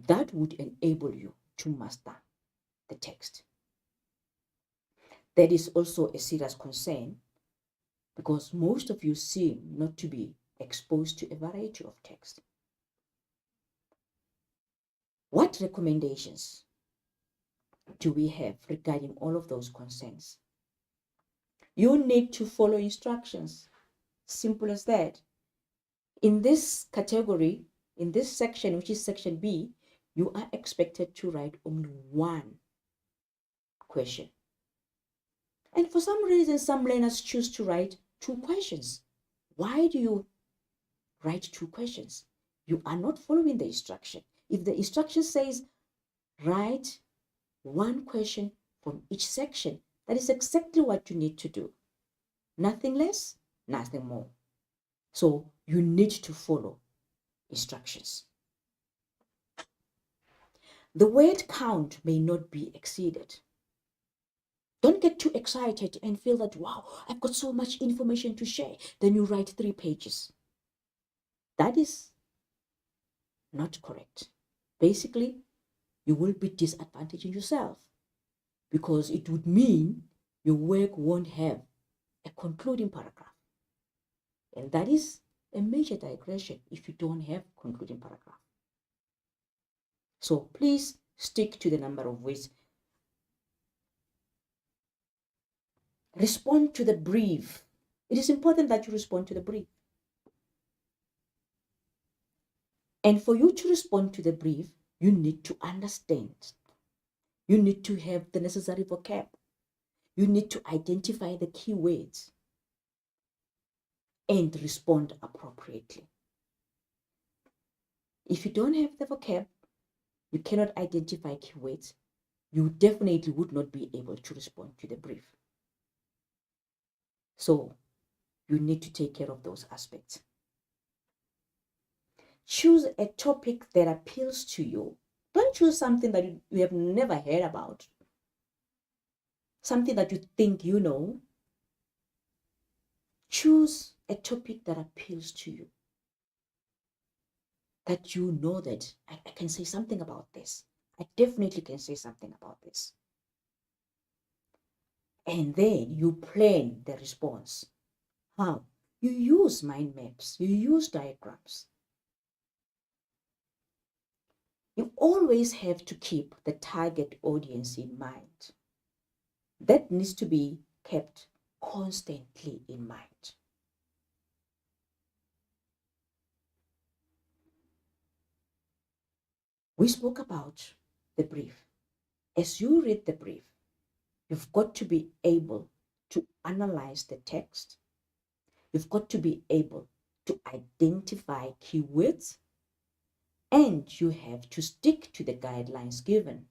That would enable you to master the text. That is also a serious concern because most of you seem not to be exposed to a variety of text. What recommendations do we have regarding all of those concerns? You need to follow instructions. Simple as that. In this category, in this section, which is section B, you are expected to write only one question. And for some reason, some learners choose to write 2 questions. Why do you write 2 questions? You are not following the instruction. If the instruction says write 1 question from each section, that is exactly what you need to do. Nothing less, nothing more. So you need to follow instructions. The word count may not be exceeded. Don't get too excited and feel that, wow, I've got so much information to share. Then you write 3 pages. That is not correct. Basically, you will be disadvantaging yourself. because it would mean your work won't have a concluding paragraph. And that is a major digression if you don't have concluding paragraph. So please stick to the number of words. Respond to the brief. It is important that you respond to the brief. And for you to respond to the brief, you need to understand. You need to have the necessary vocab. You need to identify the key words and respond appropriately. If you don't have the vocab, you cannot identify keywords, you definitely would not be able to respond to the brief. So you need to take care of those aspects. Choose a topic that appeals to you. Don't choose something that you have never heard about, something that you think you know. Choose a topic that appeals to you, that you know that I can say something about this. I definitely can say something about this. And then you plan the response. How? You use mind maps, you use diagrams. You always have to keep the target audience in mind. That needs to be kept constantly in mind. We spoke about the brief. As you read the brief, you've got to be able to analyze the text. You've got to be able to identify keywords, and you have to stick to the guidelines given.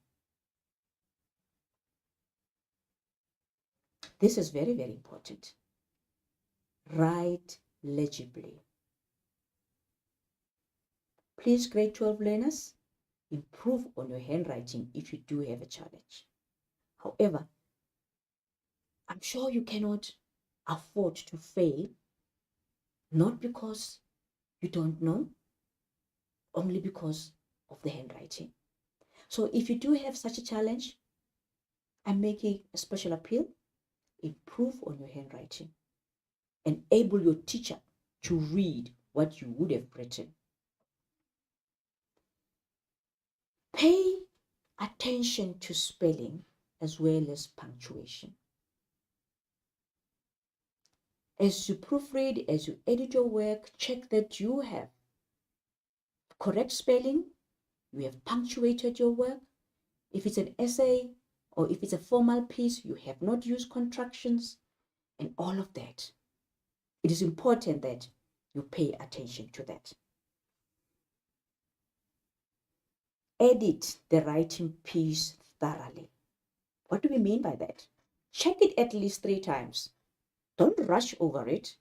This is very, very important. Write legibly. Please, grade 12 learners, improve on your handwriting if you do have a challenge. However, I'm sure you cannot afford to fail, not because you don't know, only because of the handwriting. So if you do have such a challenge, I'm making a special appeal. Improve on your handwriting. Enable your teacher to read what you would have written. Pay attention to spelling as well as punctuation. As you proofread, as you edit your work, check that you have correct spelling, you have punctuated your work. If it's an essay or if it's a formal piece, you have not used contractions and all of that. It is important that you pay attention to that. Edit the writing piece thoroughly. What do we mean by that? Check it at least 3 times. Don't rush over it.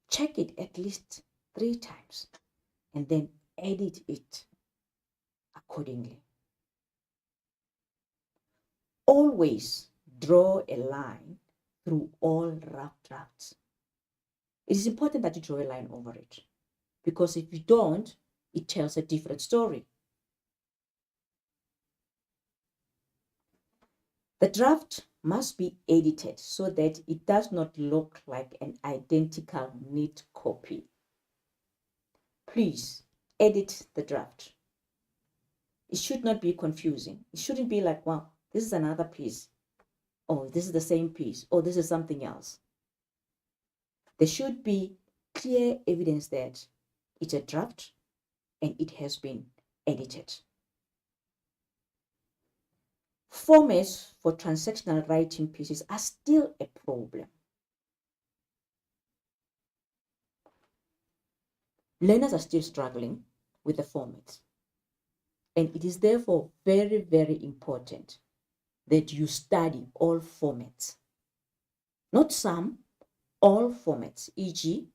Check it at least 3 times and then edit it accordingly. Always draw a line through all rough drafts. It is important that you draw a line over it, because if you don't, it tells a different story. The draft must be edited so that it does not look like an identical neat copy. Please edit the draft. It should not be confusing. It shouldn't be like, wow, this is another piece. Oh, this is the same piece. Oh, this is something else. There should be clear evidence that it's a draft and it has been edited. Formats for transactional writing pieces are still a problem. Learners are still struggling with the formats. And it is therefore very, very important that you study all formats. Not some, all formats, e.g.,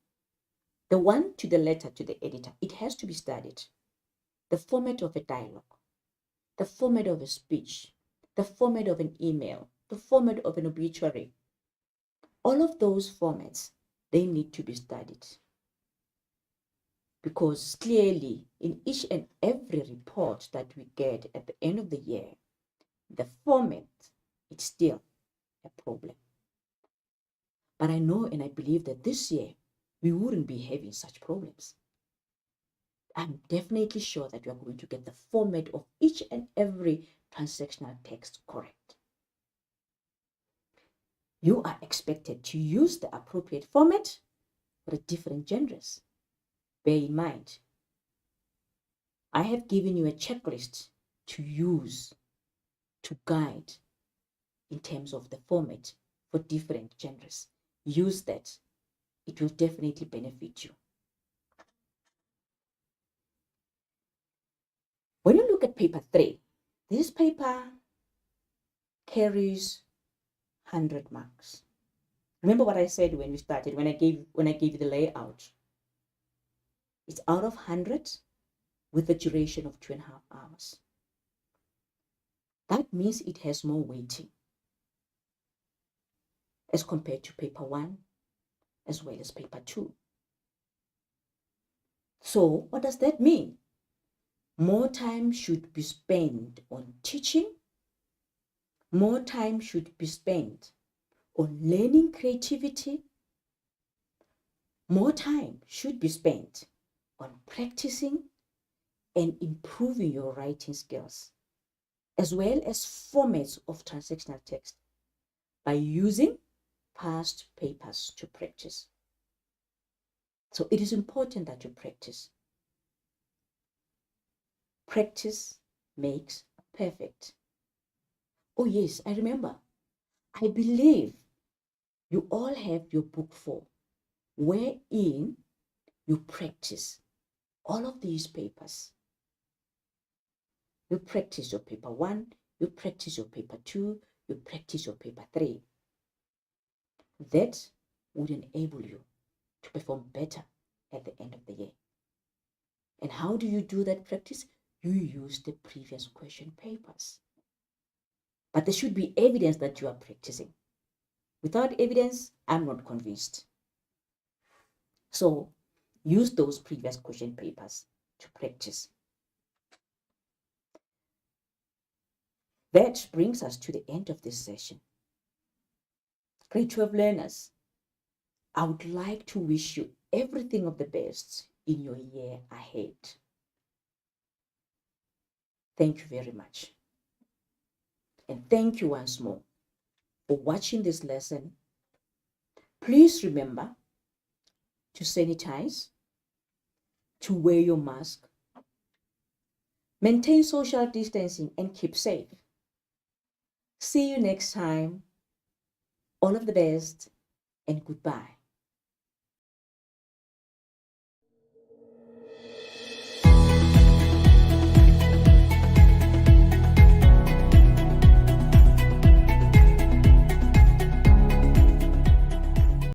the one to the letter to the editor. It has to be studied. The format of a dialogue, the format of a speech, the format of an email, the format of an obituary. All of those formats, they need to be studied. Because clearly, in each and every report that we get at the end of the year, the format, it's still a problem. But I know and I believe that this year we wouldn't be having such problems. I'm definitely sure that you are going to get the format of each and every transactional text correct. You are expected to use the appropriate format for the different genres. Bear in mind, I have given you a checklist to use to guide in terms of the format for different genres. Use that. It will definitely benefit you. When you look at paper 3, this paper carries 100 marks. Remember what I said when we started, when I gave you the layout. It's out of 100 with a duration of 2.5 hours. That means it has more weighting as compared to paper 1 as well as paper 2. So what does that mean? More time should be spent on teaching. More time should be spent on learning creativity. More time should be spent on practicing and improving your writing skills, as well as formats of transactional text by using past papers to practice. So it is important that you practice. Practice makes perfect. Oh yes, I remember. I believe you all have your book 4, wherein you practice all of these papers. You practice your paper 1, you practice your paper 2, you practice your paper 3. That would enable you to perform better at the end of the year. And how do you do that practice? You use the previous question papers. But there should be evidence that you are practicing. Without evidence, I'm not convinced. So use those previous question papers to practice. That brings us to the end of this session. Grade 12 learners, I would like to wish you everything of the best in your year ahead. Thank you very much. And thank you once more for watching this lesson. Please remember to sanitize, to wear your mask, maintain social distancing, and keep safe. See you next time. All of the best and goodbye.